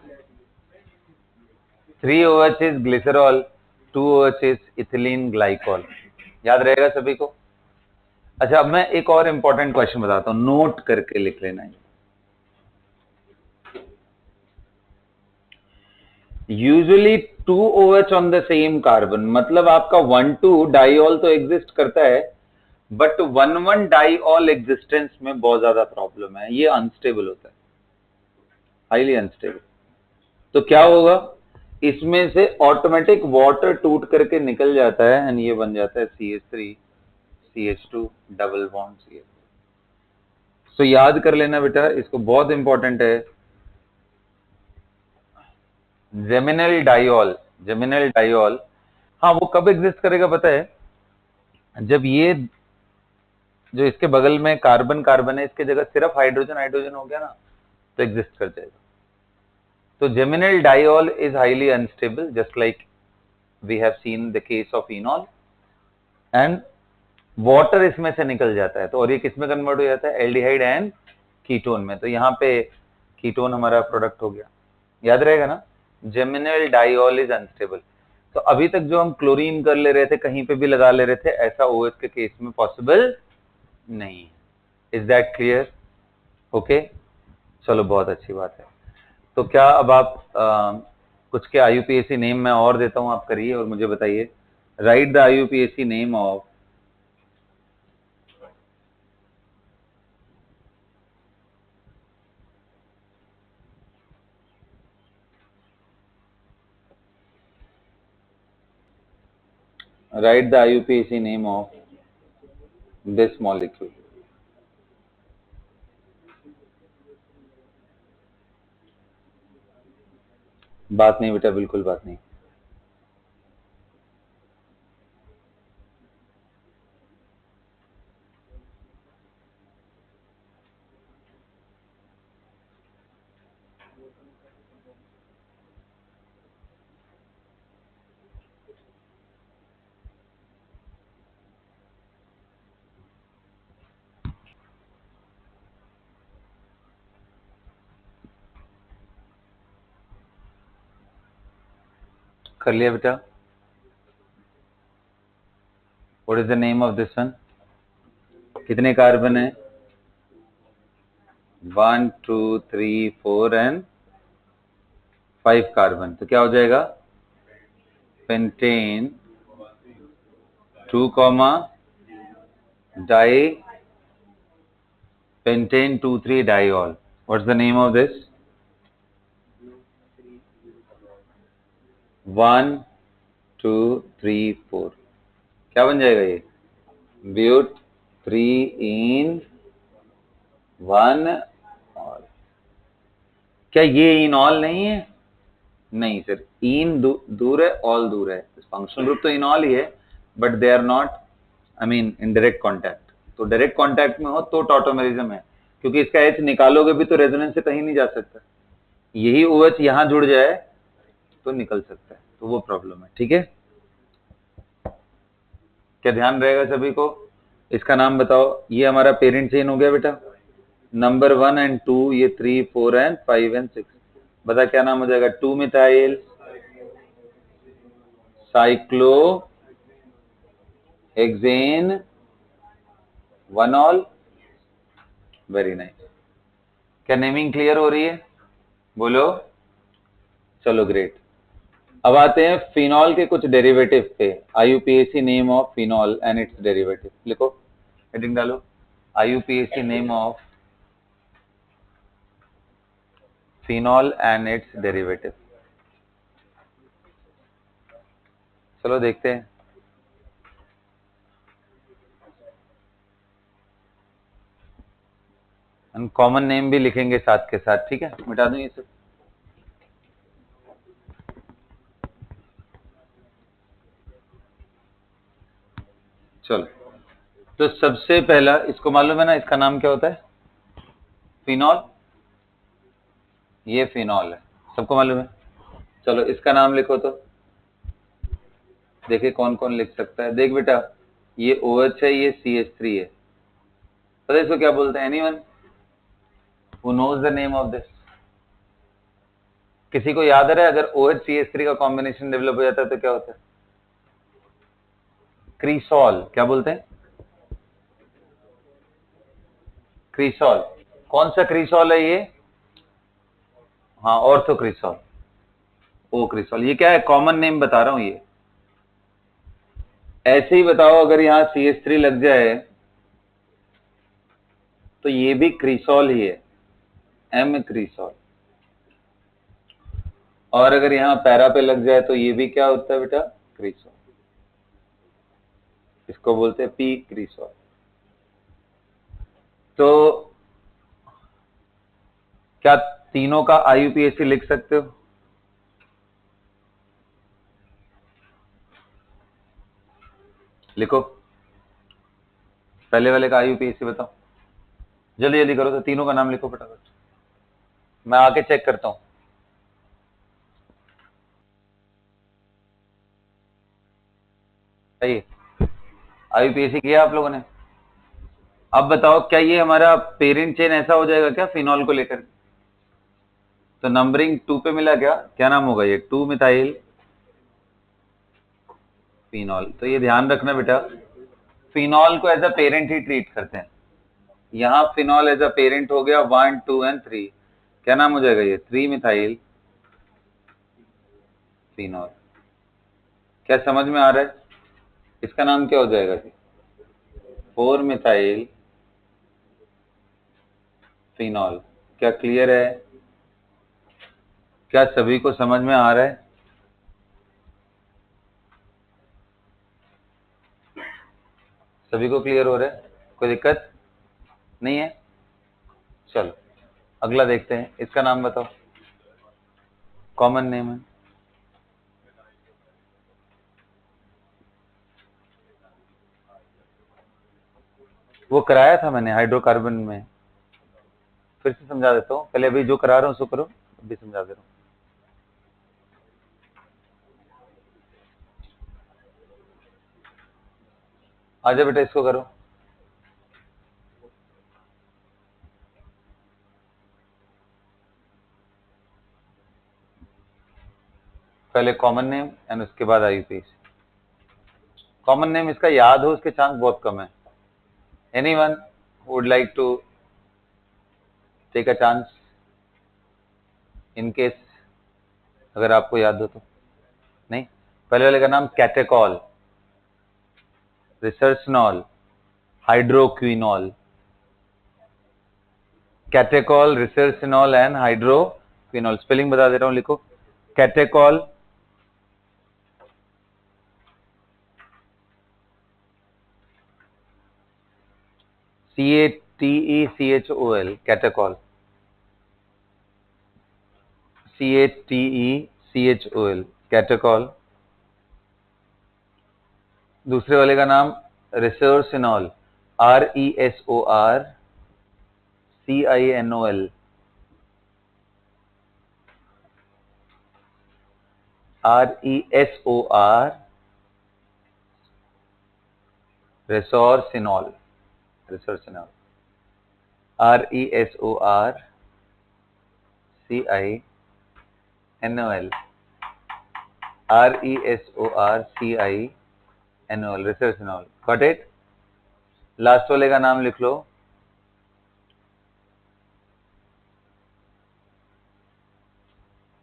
3OH is glycerol, 2OH is ethylene glycol, याद रहेगा सभी को। अच्छा, अब मैं एक और इंपॉर्टेंट क्वेश्चन बताता हूं, नोट करके लिख लेना है। Usually 2OH on the same carbon, मतलब आपका 1,2 डाइऑल तो एग्जिस्ट करता है, बट 1,1 डाइऑल एग्जिस्टेंस में बहुत ज्यादा प्रॉब्लम है, ये अनस्टेबल होता है, हाईली अनस्टेबल। तो क्या होगा, इसमें से ऑटोमेटिक वाटर टूट करके निकल जाता है, एंड ये बन जाता है CH3 CH2 double bond CH। तो याद कर लेना बेटा, इसको, बहुत इंपॉर्टेंट है। जेमिनल डाइऑल, जेमिनल डाइऑल, हाँ वो कब एग्जिस्ट करेगा पता है? जब ये जो इसके बगल में कार्बन कार्बन है, इसके जगह सिर्फ हाइड्रोजन हाइड्रोजन हो गया ना, तो एग्जिस्ट कर जाएगा। तो geminal diol is highly unstable, just like we have seen the case of enol, and water इसमें से निकल जाता है, तो और ये किस में कन्वर्ट हो जाता है? एल्डिहाइड एंड कीटोन में। तो यहाँ पे कीटोन हमारा प्रोडक्ट हो गया, याद रहेगा ना, जेमिनल डाइऑल इज अनस्टेबल। तो अभी तक जो हम क्लोरीन कर ले रहे थे, कहीं पे भी लगा ले रहे थे, ऐसा OH के केस में पॉसिबल नहीं है। Is that clear? ओके, चलो बहुत अच्छी बात है। तो क्या अब आप कुछ के IUPAC नेम मैं और देता हूं, आप करिए और मुझे बताइए। Right the IUPAC name of, write the IUPAC name of this molecule. बात नहीं बेटा, बिल्कुल बात नहीं। कर लिया बेटा? What is the name of this one? कितने कार्बन है? 1 2 3 4 एंड 5 कार्बन, तो क्या हो जाएगा? Pentane 2 comma di pentane 2,3 diol. What's the name of this? 1 2 3 4, क्या बन जाएगा ये? But 3 yne 1 ol. क्या ये इनऑल नहीं है? नहीं सर, इन दूर है, ऑल दूर है। फंक्शनल ग्रुप तो इनऑल ही है, but they are not, I mean in direct contact. तो डायरेक्ट कॉन्टैक्ट में हो तो टॉटोमेरिज्म है, क्योंकि इसका एच निकालोगे भी तो रेजोनेंस से कहीं नहीं जा सकता। यही OH यहां जुड़ जाए तो निकल सकता है, तो वो प्रॉब्लम है। ठीक है, क्या ध्यान रहेगा सभी को? इसका नाम बताओ। ये हमारा पेरेंट चेन हो गया बेटा, नंबर 1 एंड 2, ये 3 4 एंड 5 एंड 6। बता क्या नाम हो जाएगा? 2 methyl cyclo hexane 1 all. Very nice. क्या नेमिंग क्लियर हो रही है? बोलो। चलो ग्रेट। अब आते हैं फिनॉल के कुछ डेरिवेटिव पे। IUPAC name of phenol and its derivative. लिखो, हेडिंग डालो, IUPAC name of phenol and its derivative. चलो देखते हैं। हम कॉमन नेम भी लिखेंगे साथ के साथ, ठीक है? मिटा दूं ये सब। चलो, तो सबसे पहला, इसको मालूम है ना, इसका नाम क्या होता है? फिनॉल। ये फिनॉल है, सबको मालूम है। चलो इसका नाम लिखो तो देखिए कौन कौन लिख सकता है। देख बेटा, ये OH है, ये CH3 है। पता है इसको क्या बोलते हैं? Anyone who knows the name of this? किसी को याद है अगर OH CH3 का कॉम्बिनेशन डेवलप हो जाता है तो क्या होता है? क्रीसॉल। क्या बोलते हैं? क्रीसॉल। कौन सा क्रीसॉल है ये? हाँ, ऑर्थो क्रीसॉल, ओ क्रीसॉल। ये क्या है? कॉमन नेम बता रहा हूं ये। ऐसे ही बताओ, अगर यहां CH3 लग जाए तो ये भी क्रीसॉल ही है, M क्रीसॉल। और अगर यहां पैरा पे लग जाए तो ये भी क्या होता है बेटा? क्रीसॉल। इसको बोलते हैं P क्रीसॉल। तो क्या तीनों का IUPAC लिख सकते हो? लिखो, पहले वाले का IUPAC बताओ, जल्दी जल्दी करो। तो तीनों का नाम लिखो फटाफट, मैं आके चेक करता हूं। सही है, IUPAC किया आप लोगों ने? अब बताओ, क्या ये हमारा पेरेंट चेन ऐसा हो जाएगा क्या फिनॉल को लेकर? तो नंबरिंग 2 पे मिला क्या? क्या नाम होगा ये? 2 मिथाइल फिनॉल। तो ये ध्यान रखना बेटा, फिनॉल को एज अ पेरेंट ही ट्रीट करते हैं। यहां फिनॉल एज अ पेरेंट हो गया 1 2 एंड 3। क्या नाम हो जाएगा ये? 3 मिथाइल फिनॉल। क्या समझ में आ रहा है? इसका नाम क्या हो जाएगा जी? 4 मिथाइल फिनॉल। क्या क्लियर है? क्या सभी को समझ में आ रहा है? सभी को क्लियर हो रहा है? कोई दिक्कत नहीं है? चलो अगला देखते हैं। इसका नाम बताओ, कॉमन नेम है। वो कराया था मैंने हाइड्रोकार्बन में, फिर से समझा देता हूँ। पहले अभी जो करा रहा हूँ उसको करो, अभी समझा दे रहा हूँ। आजा बेटा, इसको करो। पहले कॉमन नेम एंड उसके बाद आईयूपीएसी। कॉमन नेम इसका याद हो उसके चांस बहुत कम है। Anyone would like to take a chance in case, अगर आपको याद हो तो? नहीं। पहले वाले का नाम कैटेकॉल, रिसर्चनॉल, हाइड्रोक्विनॉल। Catechol, रिसर्चनॉल and हाइड्रोक्विनॉल। स्पेलिंग बता दे रहा हूं, लिखो। Catechol, CATECHOL, catechol, CATECHOL, catechol. दूसरे वाले का नाम resorcinol, RESORCINOL, RESOR, resorcinol, resorcinol, RESORCINOL, RESORCINOL, resorcinol. Got it? Last वाले का नाम लिख लो,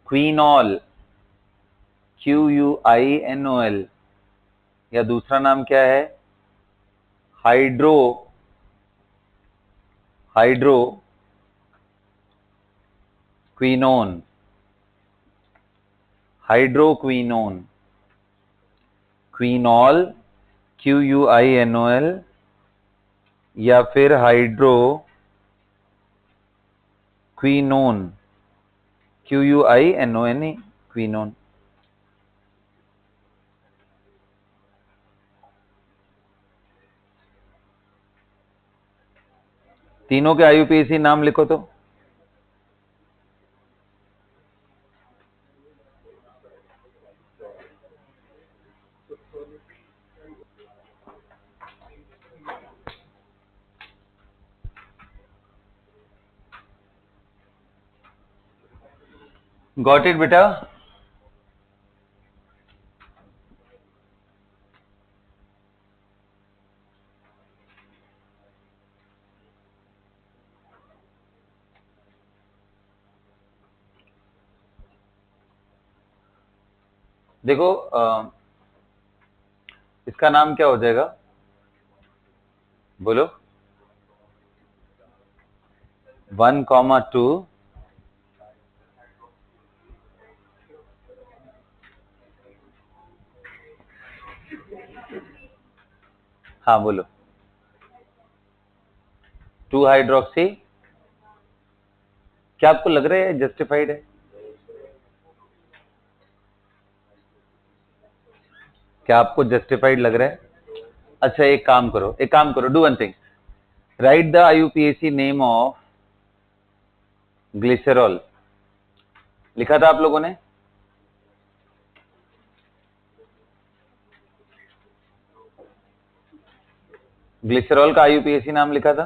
क्वीनॉल, QUINOL, या दूसरा नाम क्या है? हाइड्रोक्विनोन, हाइड्रोक्विनोन, क्वीनॉल, QUINOL, या फिर हाइड्रोक्विनोन, QUINON, क्वीनोन। तीनों के आईयूपीएसी नाम लिखो तो। गॉट इट बेटा? देखो इसका नाम क्या हो जाएगा, बोलो? 1,2, हाँ बोलो। 2 हाइड्रोक्सी। क्या आपको लग रहा है जस्टिफाइड है? क्या आपको जस्टिफाइड लग रहा है? अच्छा एक काम करो, do one thing, right the IUPAC name of glycerol. लिखा था आप लोगों ने? ग्लिसरॉल का आईयूपीएसी नाम लिखा था?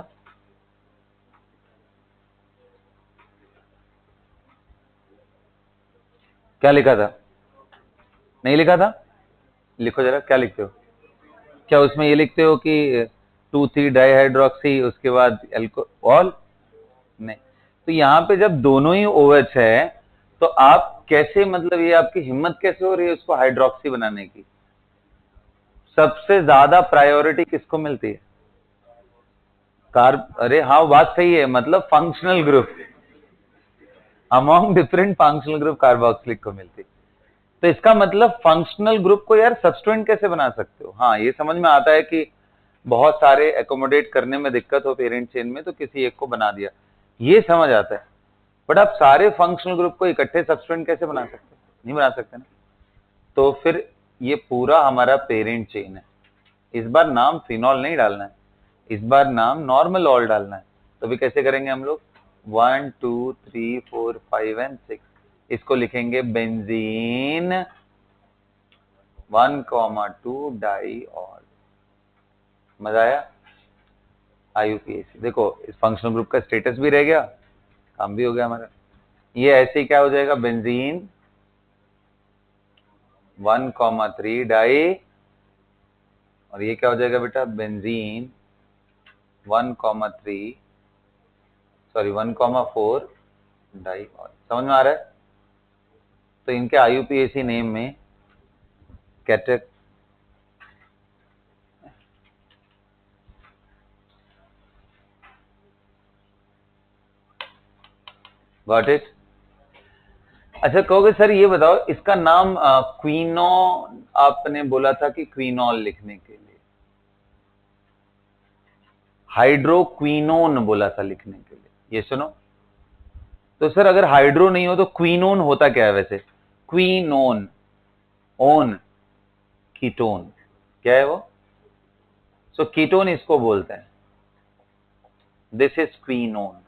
क्या लिखा था? नहीं लिखा था? लिखो जरा, क्या लिखते हो? क्या उसमें ये लिखते हो कि 2,3 डाइहाइड्रोक्सी उसके बाद अल्कोहल? नहीं। तो यहाँ पे जब दोनों ही OH है तो आप कैसे, मतलब ये आपकी हिम्मत कैसे हो रही है उसको हाइड्रोक्सी बनाने की? सबसे ज्यादा प्रायोरिटी किसको मिलती है? अरे हाँ बात सही है, मतलब functional group, among different functional group carboxylic को मिलती। तो इसका मतलब फंक्शनल ग्रुप को यार सब्स्टिट्यूएंट कैसे बना सकते हो? हाँ ये समझ में आता है कि बहुत सारे एकोमोडेट करने में दिक्कत हो पेरेंट चेन में तो किसी एक को बना दिया, ये समझ आता है। बट आप सारे फंक्शनल ग्रुप को इकट्ठे सब्स्टिट्यूएंट कैसे बना सकते हो? नहीं बना सकते ना। तो फिर ये पूरा हमारा पेरेंट चेन है। इस बार नाम फिनॉल नहीं डालना है, इस बार नाम नॉर्मल ऑल डालना है। तो भी कैसे करेंगे हम लोग? 1 2 3 4 5 एंड 6, इसको लिखेंगे बेंजीन 1,2 डाइऑल। मजा आया? आईयूपीएसी देखो, इस फंक्शनल ग्रुप का स्टेटस भी रह गया, काम भी हो गया हमारा। ये ऐसे ही क्या हो जाएगा, बेंजीन 1,3 डाई, और ये क्या हो जाएगा बेटा, बेंजीन 1,3 सॉरी 1,4 डाई ऑयल। समझ में आ रहा है? तो इनके आईयूपीएसी नेम में कैटेट गॉट इट। अच्छा कहोगे सर ये बताओ इसका नाम क्वीनो आपने बोला था कि क्वीनॉल लिखने के लिए, हाइड्रोक्विनोन बोला था लिखने के लिए, ये सुनो। तो सर अगर हाइड्रो नहीं हो तो क्वीनोन होता क्या है वैसे? क्वीनोन, ओन, कीटोन, क्या है वो? सो कीटोन इसको बोलते हैं, this is quinone.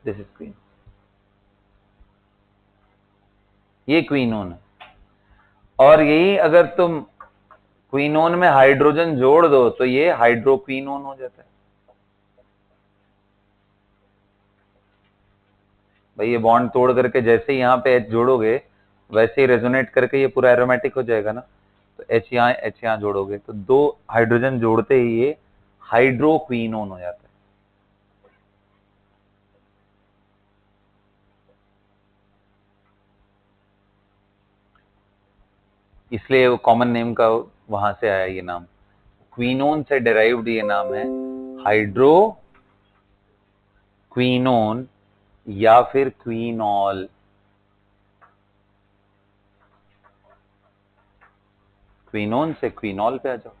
This is queen, ये क्वीनोन है। और यही अगर तुम क्वीनोन में हाइड्रोजन जोड़ दो तो ये हाइड्रोक्विनोन हो जाता है। भाई ये बॉन्ड तोड़ करके जैसे ही यहाँ पे H जोड़ोगे वैसे ही रेजोनेट करके ये पूरा एरोमेटिक हो जाएगा ना। तो H यहाँ जोड़ोगे तो दो हाइड्रोजन जोड़ते ही ये हाइड्रोक्विनोन हो जाता है। इसलिए वो कॉमन नेम का वहां से आया ये नाम, क्वीनोन से डिराइव्ड ये नाम है हाइड्रो क्वीनोन या फिर क्वीनॉल। क्वीनोन से क्वीनॉल पे आ जाओ,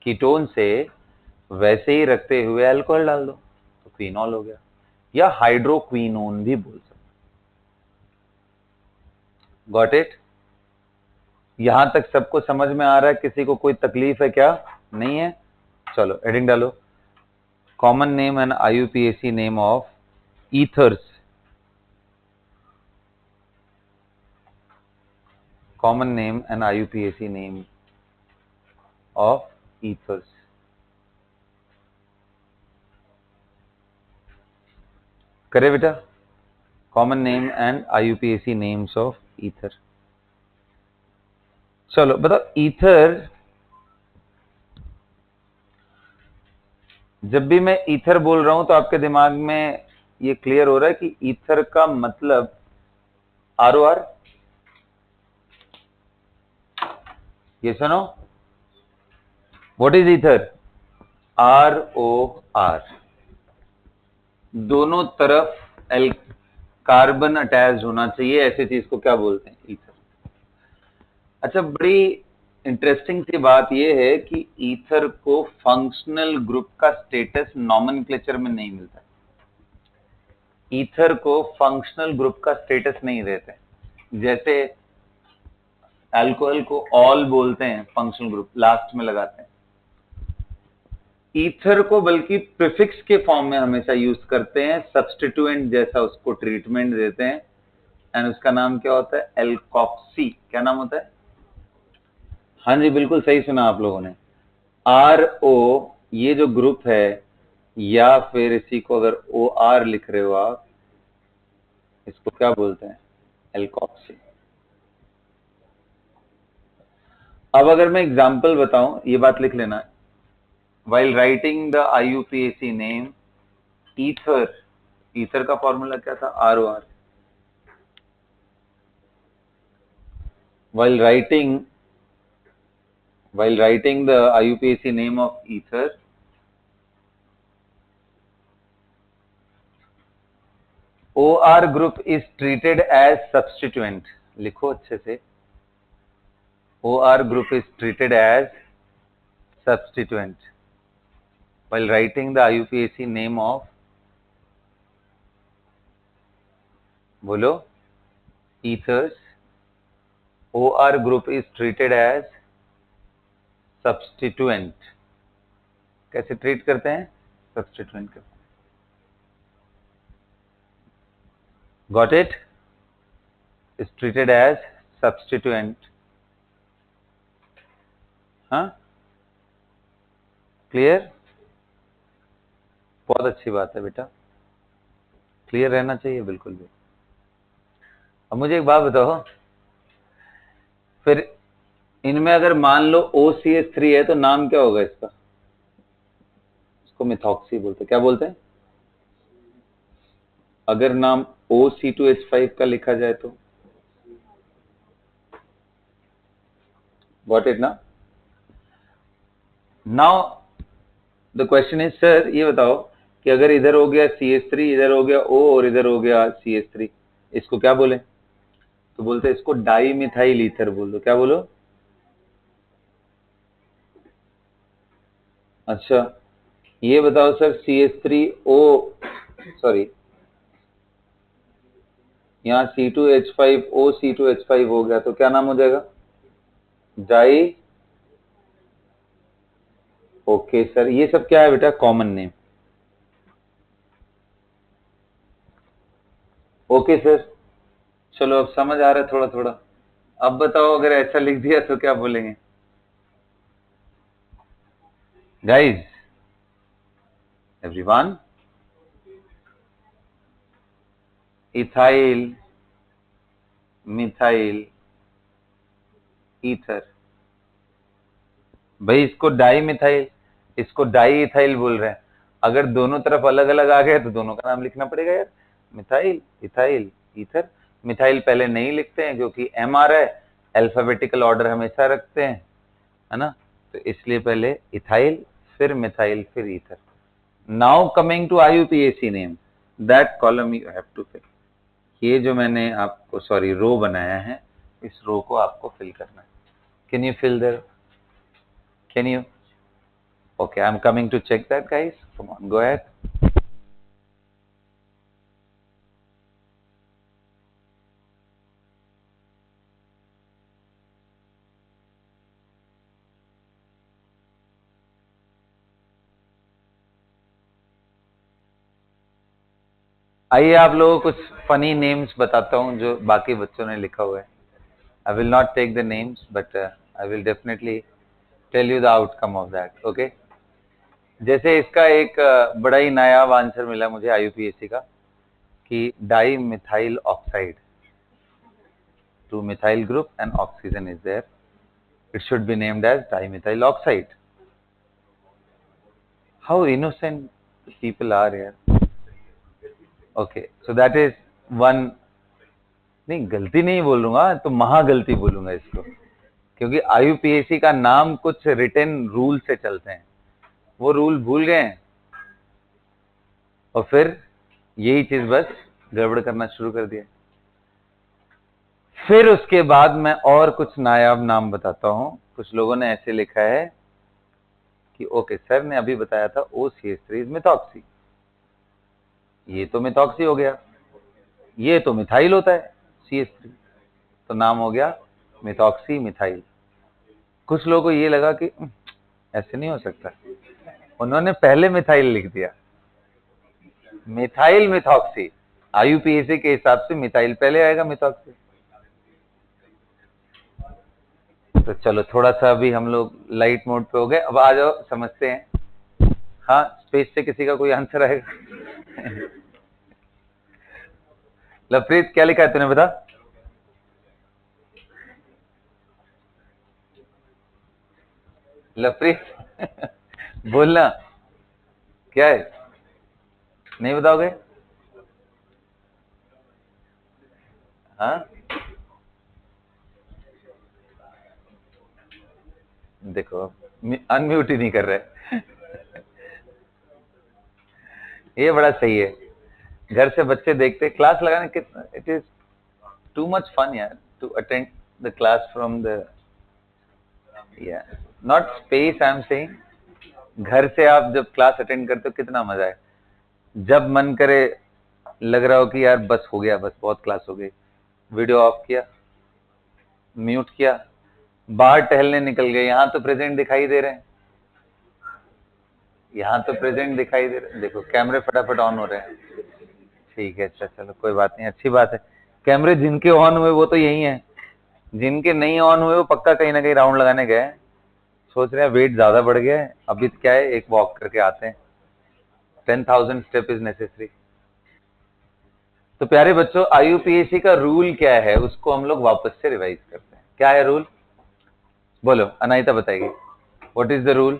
कीटोन से वैसे ही रखते हुए अल्कोहल डाल दो तो क्वीनॉल हो गया, या हाइड्रोक्विनोन भी बोल सकते। Got it? यहां तक सबको समझ में आ रहा है? किसी को कोई तकलीफ है क्या? नहीं है? चलो हेडिंग डालो, common name and IUPAC name of ethers. Common name and IUPAC name of ethers. करे बेटा, common name and IUPAC names of ether. चलो बताओ, ईथर, जब भी मैं ईथर बोल रहा हूं तो आपके दिमाग में ये क्लियर हो रहा है कि ईथर का मतलब ROR? ये सुनो, व्हाट इज ईथर? ROR, दोनों तरफ एल कार्बन अटैच होना चाहिए, ऐसी चीज को क्या बोलते हैं? ईथर। अच्छा बड़ी इंटरेस्टिंग सी बात यह है कि ईथर को फंक्शनल ग्रुप का स्टेटस नॉमेनक्लेचर में नहीं मिलता। ईथर को फंक्शनल ग्रुप का स्टेटस नहीं देते, जैसे अल्कोहल को ऑल बोलते हैं, फंक्शनल ग्रुप लास्ट में लगाते हैं। ईथर को बल्कि प्रीफिक्स के फॉर्म में हमेशा यूज करते हैं, सब्स्टिट्यूएंट जैसा उसको ट्रीटमेंट देते हैं, एंड उसका नाम क्या होता है? एल्कॉक्सी। क्या नाम होता है? हाँ जी बिल्कुल सही सुना आप लोगों ने, RO, ये जो ग्रुप है, या फिर इसी को अगर OR लिख रहे हो आप, इसको क्या बोलते हैं? एल्कॉक्सी। अब अगर मैं एग्जांपल बताऊं, ये बात लिख लेना, while writing the IUPAC name ether, ether का फॉर्मूला क्या था? ROR। while writing the IUPAC name of ether, OR group is treated as substituent। लिखो अच्छे से, OR group is treated as substituent while writing the IUPAC name of, बोलो, ethers। OR group is treated as substituent। कैसे treat करते हैं? Substituent के। Got it? Is treated as substituent. हाँ clear? बहुत अच्छी बात है बेटा, क्लियर रहना चाहिए बिल्कुल भी। अब मुझे एक बात बताओ, फिर इनमें अगर मान लो OCH3 है तो नाम क्या होगा इसका? इसको मिथॉक्सी बोलते हैं। क्या बोलते हैं? अगर नाम OC2H5 का लिखा जाए तो गॉट इट ना? Now the question is sir ये बताओ कि अगर इधर हो गया CH3, इधर हो गया O और इधर हो गया CH3, इसको क्या बोले? तो बोलते हैं इसको डाई मिथाइल ईथर बोल दो। क्या बोलो? अच्छा ये बताओ सर CH3O, सॉरी यहाँ C2H5O C2H5 हो गया तो क्या नाम हो जाएगा? डाई। ओके सर, ये सब क्या है बेटा? Common name. ओके सर, चलो अब समझ आ रहा है थोड़ा थोड़ा। अब बताओ अगर ऐसा लिख दिया तो क्या बोलेंगे guys? Everyone, ethyl methyl ether. भाई इसको डाई मिथाइल, इसको डाई इथाइल बोल रहे हैं। अगर दोनों तरफ अलग अलग आ गए तो दोनों का नाम लिखना पड़ेगा यार, मिथाइल इथाइल ईथर। मिथाइल पहले नहीं लिखते हैं क्योंकि M आ रहा है, अल्फाबेटिकल ऑर्डर हमेशा रखते हैं, है ना? तो इसलिए पहले इथाइल, फिर मिथाइल, फिर ether. Now coming to IUPAC name, that column you have to fill. ये जो मैंने आपको सॉरी रो बनाया है, इस रो को आपको फिल करना है। Can you fill there? Can you? Okay, I'm coming to check that, guys. Come on, go ahead. आइए आप लोगों को कुछ फनी नेम्स बताता हूँ जो बाकी बच्चों ने लिखा हुआ है। I will not take the names, but I will definitely tell you the outcome of that. Okay? जैसे इसका एक बड़ा ही नायाब आंसर मिला मुझे IUPAC का कि di methyl oxide, 2 methyl group and oxygen is there. It should be named as dimethyl oxide. How innocent people are here. Okay, so that is one. नहीं गलती नहीं बोलूंगा तो महागलती बोलूंगा इसको, क्योंकि IUPAC का नाम कुछ रिटन रूल से चलते हैं, वो रूल भूल गए हैं और फिर यही चीज बस गड़बड़ करना शुरू कर दिया। फिर उसके बाद मैं और कुछ नायाब नाम बताता हूं। कुछ लोगों ने ऐसे लिखा है कि ओके सर ने अभी बताया था OCH3 मिथॉक्सी, ये तो मिथॉक्सी हो गया, ये तो मिथाइल होता है CH3, तो नाम हो गया मिथॉक्सी मिथाइल। कुछ लोगों को ये लगा कि ऐसे नहीं हो सकता, उन्होंने पहले मिथाइल लिख दिया, मिथाइल मिथॉक्सी। IUPAC के हिसाब से मिथाइल पहले आएगा मिथॉक्सी। तो चलो थोड़ा सा अभी हम लोग लाइट मोड पे हो गए, अब आ जाओ समझते हैं। हाँ, स्पेस से किसी का कोई आंसर आएगा? लवप्रीत क्या लिखा है तूने बता? लवप्रीत बोलना क्या है, नहीं बताओगे? हाँ देखो अनम्यूट ही नहीं कर रहे। ये बड़ा सही है, घर से बच्चे देखते क्लास लगाने कितना, it is too much fun यार to attend the class from the not space. I am saying घर से आप जब क्लास अटेंड करते हो कितना मजा है। जब मन करे, लग रहा हो कि यार बस हो गया, बस बहुत क्लास हो गई, वीडियो ऑफ किया, म्यूट किया, बाहर टहलने निकल गए, यहाँ तो प्रेजेंट दिखाई दे रहे हैं, यहाँ तो प्रेजेंट दिखाई दे रहे हैं, देखो कैमरे फटाफट ऑन हो रहे हैं। ठीक है, अच्छा चलो कोई बात नहीं, अच्छी बात है। कैमरे जिनके ऑन हुए वो तो यही है, जिनके नहीं ऑन हुए वो पक्का कहीं ना कहीं राउंड लगाने गए, सोच रहे हैं वेट ज्यादा बढ़ गया है, अभी क्या है एक वॉक करके आते हैं, 10,000 स्टेप इज नेसेसरी। तो प्यारे बच्चों, IUPAC का रूल क्या है उसको हम लोग वापस से रिवाइज करते हैं। क्या है रूल? बोलो, अनायता बताइए। What is the rule?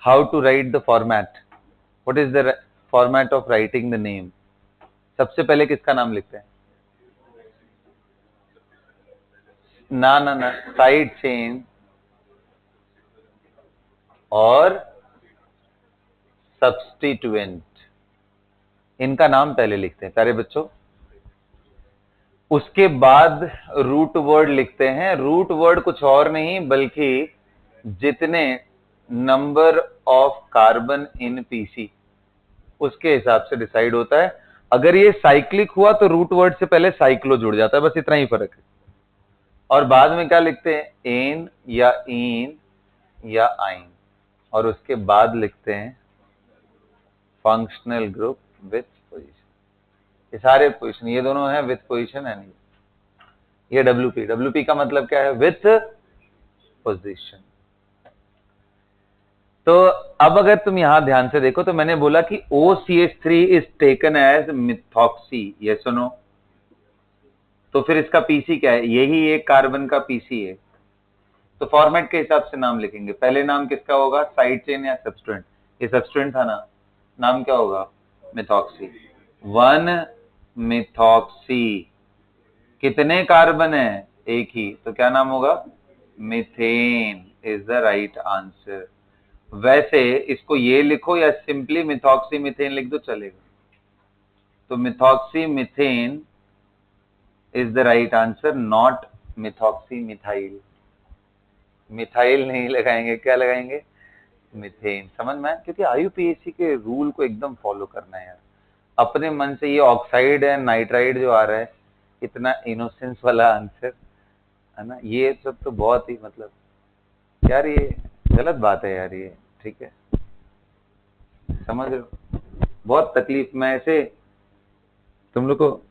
How to write the format? What is the format of writing the name? सबसे पहले किसका नाम लिखते हैं? ना ना ना, साइड चेन और सब्स्टिट्यूएंट, इनका नाम पहले लिखते हैं प्यारे बच्चों। उसके बाद रूट वर्ड लिखते हैं। रूट वर्ड कुछ और नहीं बल्कि जितने number of carbon in PC उसके हिसाब से डिसाइड होता है। अगर ये साइक्लिक हुआ तो रूट वर्ड से पहले साइक्लो जुड़ जाता है, बस इतना ही फर्क है। और बाद में क्या लिखते हैं? एन या इन या आइन, और उसके बाद लिखते हैं फंक्शनल ग्रुप विथ पोजीशन। ये सारे पोजीशन, ये दोनों है विथ पोजीशन है नहीं। ये डब्ल्यूपी का मतलब क्या है? With position. तो अब अगर तुम यहां ध्यान से देखो तो मैंने बोला कि OCH3 is taken as methoxy, yes और नो? तो फिर इसका पीसी क्या है? यही एक कार्बन का पीसी है। तो फॉर्मेट के हिसाब से नाम लिखेंगे। पहले नाम किसका होगा? साइड चेन या सब्सटेंट? ये सब्सटेंट था ना, नाम क्या होगा? मिथॉक्सी। 1 मिथॉक्सी। कितने कार्बन है? एक ही, तो क्या नाम होगा? Methane is the right answer. वैसे इसको ये लिखो या सिंपली मिथॉक्सी मीथेन लिख दो चलेगा। तो methoxy methane is the right answer, not methoxy methyl. Methyl नहीं लगाएंगे, क्या लगाएंगे? मीथेन। समझ में? क्योंकि IUPAC के रूल को एकदम फॉलो करना है यार। अपने मन से ये ऑक्साइड है नाइट्राइड जो आ रहा है, इतना इनोसेंस वाला आंसर है ना, ये सब तो बहुत ही मतलब यार ये गलत बात है यार ये। ठीक है, समझ रहे हो? बहुत तकलीफ में ऐसे तुम लोग को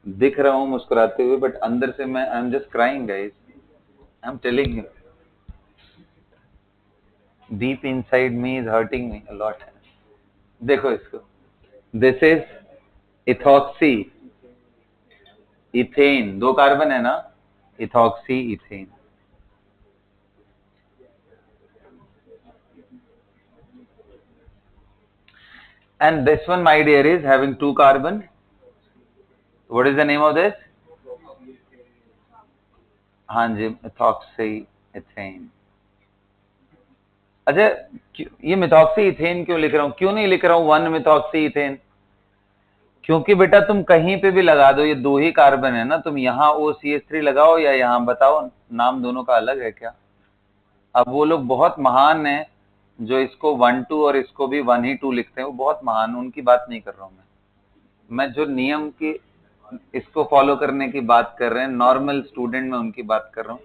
दिख रहा हूं मुस्कुराते हुए, बट अंदर से मैं I am just crying guys, I am telling you, deep inside me is hurting me a lot. देखो इसको, this is ethoxy ethane, 2 carbon है ना, ethoxy ethane. And this one, my dear, is having 2 carbon. What is the name of this? हाँ जी, methoxy ethane. अच्छा, ये methoxy ethane क्यों लिख रहा हूँ? क्यों नहीं लिख रहा हूँ 1 मिथॉक्सी इथेन? क्योंकि बेटा तुम कहीं पे भी लगा दो, ये 2 ही कार्बन है ना, तुम यहाँ OCH3 लगाओ या यहाँ, बताओ नाम दोनों का अलग है क्या? अब वो लोग बहुत महान हैं जो इसको 1 2 और इसको भी 1 ही 2 लिखते हैं, वो बहुत महान, उनकी बात नहीं कर रहा हूँ मैं जो नियम की इसको फॉलो करने की बात कर रहे हैं, नॉर्मल स्टूडेंट में उनकी बात कर रहा हूँ।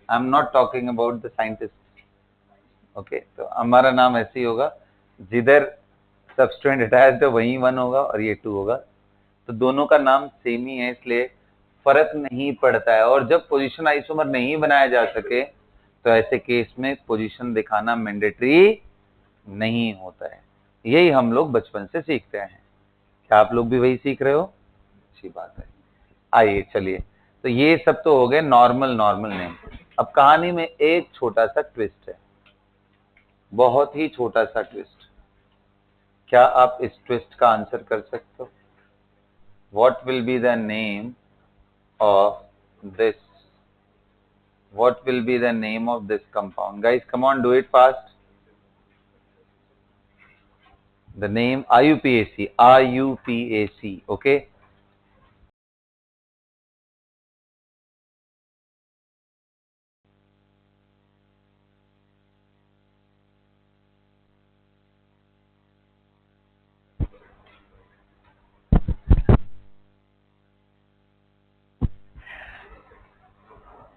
I am not talking about the scientist. Okay, तो हमारा नाम ऐसे ही होगा, जिधर सब्सटेंट अटैच्ड है वहीं 1 होगा और ये 2 होगा। तो दोनों का नाम सेम ही है, इसलिए फर्क नहीं पड़ता है। और जब पोजीशन आइसोमर नहीं बनाया जा सके तो ऐसे केस में पोजीशन दिखाना मैंडेटरी नहीं होता है। यही हम लोग बचपन से सीखते हैं। क्या आप लोग भी वही सीख रहे हो? अच्छी बात है। आइए चलिए, तो ये सब तो हो गए नॉर्मल नेम। अब कहानी में एक छोटा सा ट्विस्ट है, बहुत ही छोटा सा ट्विस्ट। क्या आप इस ट्विस्ट का आंसर कर सकते हो? What will be the name of this, what will be the name of this compound? Guys come on, do it fast. The name IUPAC, IUPAC, okay?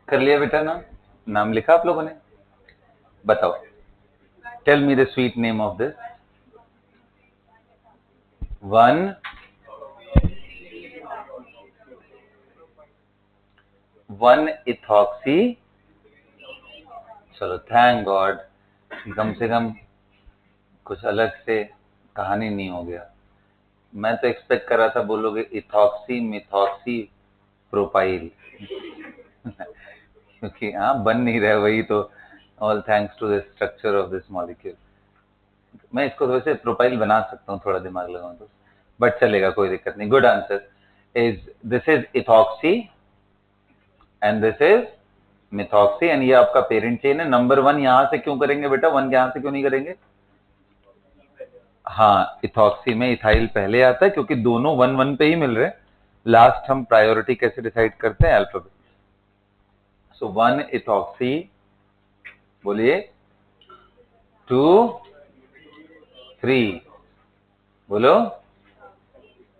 कर लिया बेटा नाम लिखा आप लोगों ने? बताओ, tell me the sweet name of this. 1 ethoxy. चलो थैंक गॉड, कम से कम कुछ अलग से कहानी नहीं हो गया। मैं तो एक्सपेक्ट कर रहा था बोलोगे इथॉक्सी मिथॉक्सी प्रोपाइल क्योंकि हाँ बन नहीं रहा वही तो, all thanks to the structure of this molecule. मैं इसको वैसे प्रोफाइल बना सकता हूँ थोड़ा दिमाग लगाऊं तो, बट चलेगा कोई दिक्कत नहीं। Good answer is, this is ethoxy and this is methoxy and ये आपका पेरेंट चेन है। नंबर 1 यहां से क्यों करेंगे बेटा, 1 यहां से क्यों नहीं करेंगे? हाँ, इथॉक्सी में इथाइल पहले आता है क्योंकि दोनों 1 1 पे ही मिल रहे हैं। लास्ट हम प्रायोरिटी कैसे डिसाइड करते हैं? अल्फाबेट। सो 1 इथॉक्सी, बोलिए 2 3, बोलो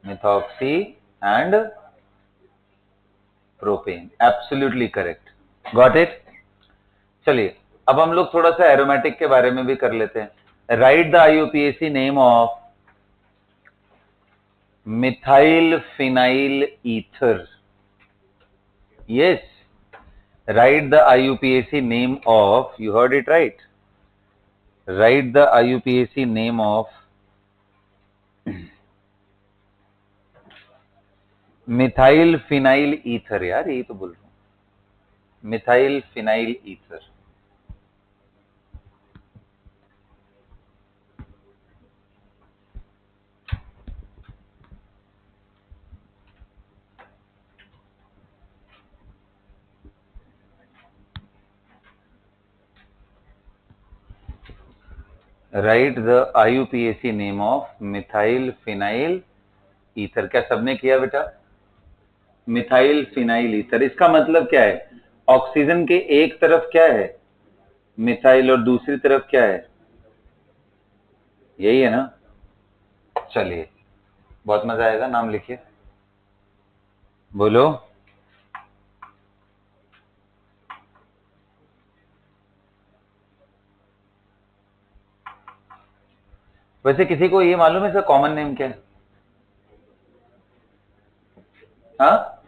methoxy and propane. Absolutely correct, got it. चलिए अब हम लोग थोड़ा सा एरोमेटिक के बारे में भी कर लेते हैं। Right the IUPAC name of methyl phenyl ether. Yes, write the IUPAC name of, you heard it right, write the IUPAC name of methyl phenyl ether. यार यही तो बोल रहा हूं, methyl phenyl ether. Right the IUPAC name of methyl phenyl ether. क्या सबने किया बेटा? मिथाइल फिनाइल ईथर, इसका मतलब क्या है? ऑक्सीजन के एक तरफ क्या है? मिथाइल, और दूसरी तरफ क्या है? यही है ना? चलिए बहुत मजा आएगा, नाम लिखिए, बोलो। वैसे किसी को ये मालूम है इसका कॉमन नेम क्या है? हाँ,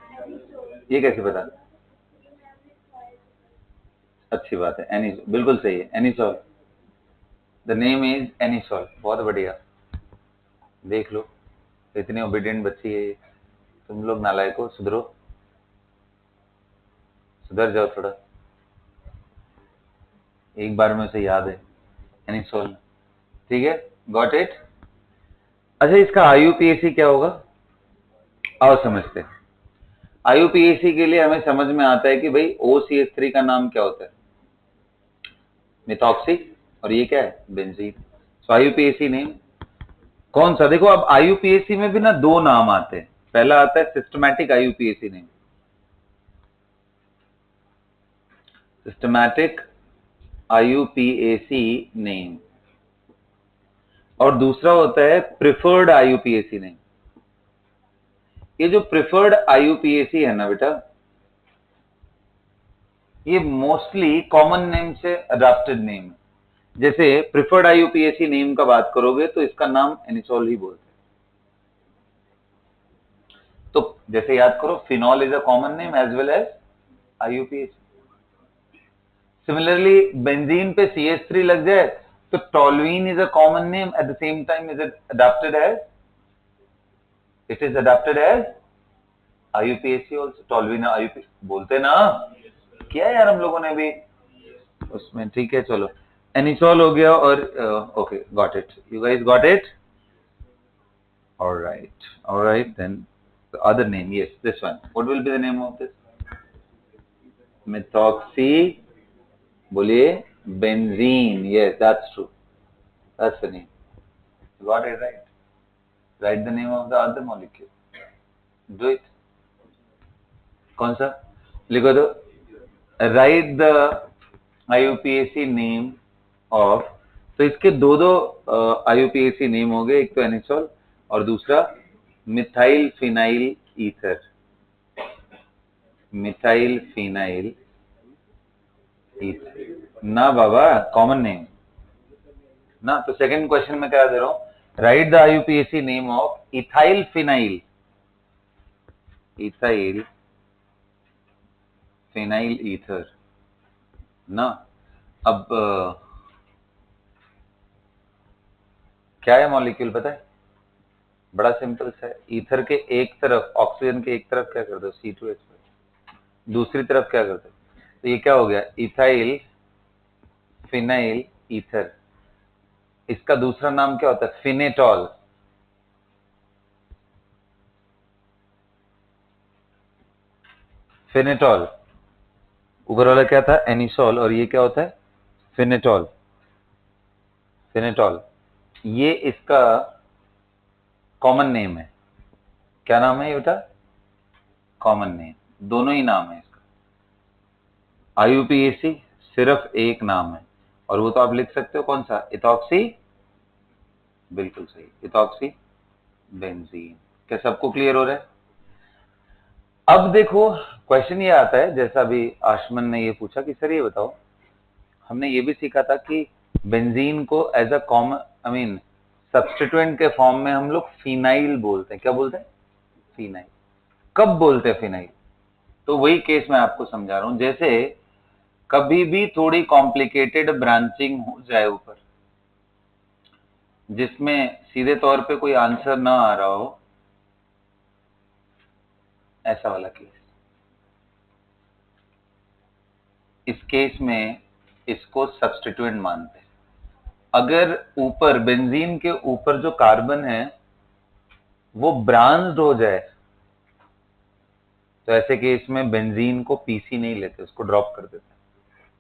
ये कैसे पता? अच्छी बात है, एनी, बिल्कुल सही है, anisole. The name is anisole. बहुत बढ़िया, देख लो इतनी ओबीडियंट बच्ची है ये। तुम लोग नालायक हो, सुधरो, सुधर जाओ थोड़ा, एक बार में उसे याद है एनीसॉल। ठीक है, गॉट इट। अच्छा, इसका आईयूपीएसी क्या होगा? आओ समझते हैं। आईयूपीएसी के लिए हमें समझ में आता है कि भाई OCH3 का नाम क्या होता है? मिथॉक्सी, और ये क्या है? बेंजीन। सो आईयूपीएसी नेम कौन सा? देखो अब आईयूपीएसी में भी ना दो नाम आते हैं। पहला आता है systematic IUPAC name, systematic IUPAC name, और दूसरा होता है प्रिफर्ड आईयूपीएसी नेम। ये जो प्रिफर्ड आईयूपीएसी है ना बेटा, ये मोस्टली कॉमन नेम से अडॉप्टेड नेम है। जैसे प्रिफर्ड आईयूपीएसी नेम का बात करोगे तो इसका नाम एनिसोल ही बोलते हैं। तो जैसे याद करो, phenol is a common name as well as IUPAC. Similarly benzene पे CH3 लग जाए तो toluene is a common name, at the same time is adopted as, it is adopted as IUPAC also. Toluene IUP बोलते ना, किया यार हम लोगों ने भी उसमें। ठीक है चलो, एनिसोल हो गया, और okay got it, you guys got it, all right then, the other name, yes, this one, what will be the name of this? Methoxy, बोलिए, benzene, yes that's true, that's the name, you got it right. Write the name of the other molecule, do it। कौन सा लिखो तो? Right the IUPAC name of, तो इसके दो दो IUPAC name हो गए, एक तो एनिसोल और दूसरा methyl phenyl ether, methyl phenyl ether ना बाबा, कॉमन नेम ना। तो सेकंड क्वेश्चन में क्या दे रहा हूं? Right the IUPAC name of ethyl phenyl, ethyl phenyl ether ना। अब क्या है मॉलिक्यूल पता है? बड़ा सिंपल सा है। ईथर के एक तरफ, ऑक्सीजन के एक तरफ क्या कर दो, C2H, दूसरी तरफ क्या कर दो, तो ये क्या हो गया, इथाइल फिनाइल ईथर। इसका दूसरा नाम क्या होता है, फिनेटॉल। फिनेटॉल। ऊपर वाला क्या था, एनिसोल, और ये क्या होता है, फिनेटॉल। फिनेटॉल ये इसका कॉमन नेम है। क्या नाम है ये बेटा, कॉमन नेम, दोनों ही नाम है इसका। IUPAC सिर्फ एक नाम है, और वो तो आप लिख सकते हो कौन सा, इथॉक्सी, बिल्कुल सही, इथॉक्सी बेंजीन। क्या सबको क्लियर हो रहा है? अब देखो क्वेश्चन ये आता है, जैसा अभी आशमन ने ये पूछा कि सर ये बताओ, हमने ये भी सीखा था कि बेंजीन को as a common, I mean substituent के फॉर्म में हम लोग फिनाइल बोलते हैं। क्या बोलते हैं, फिनाइल। कब बोलते हैं फिनाइल, तो वही केस मैं आपको समझा रहा हूं। जैसे कभी भी थोड़ी कॉम्प्लिकेटेड ब्रांचिंग हो जाए ऊपर, जिसमें सीधे तौर पे कोई आंसर ना आ रहा हो, ऐसा वाला केस, इस केस में इसको सब्स्टिट्यूएंट मानते हैं। अगर ऊपर बेंजीन के ऊपर जो कार्बन है वो ब्रांच्ड हो जाए, तो ऐसे केस में बेंजीन को पीसी नहीं लेते, उसको ड्रॉप कर देते।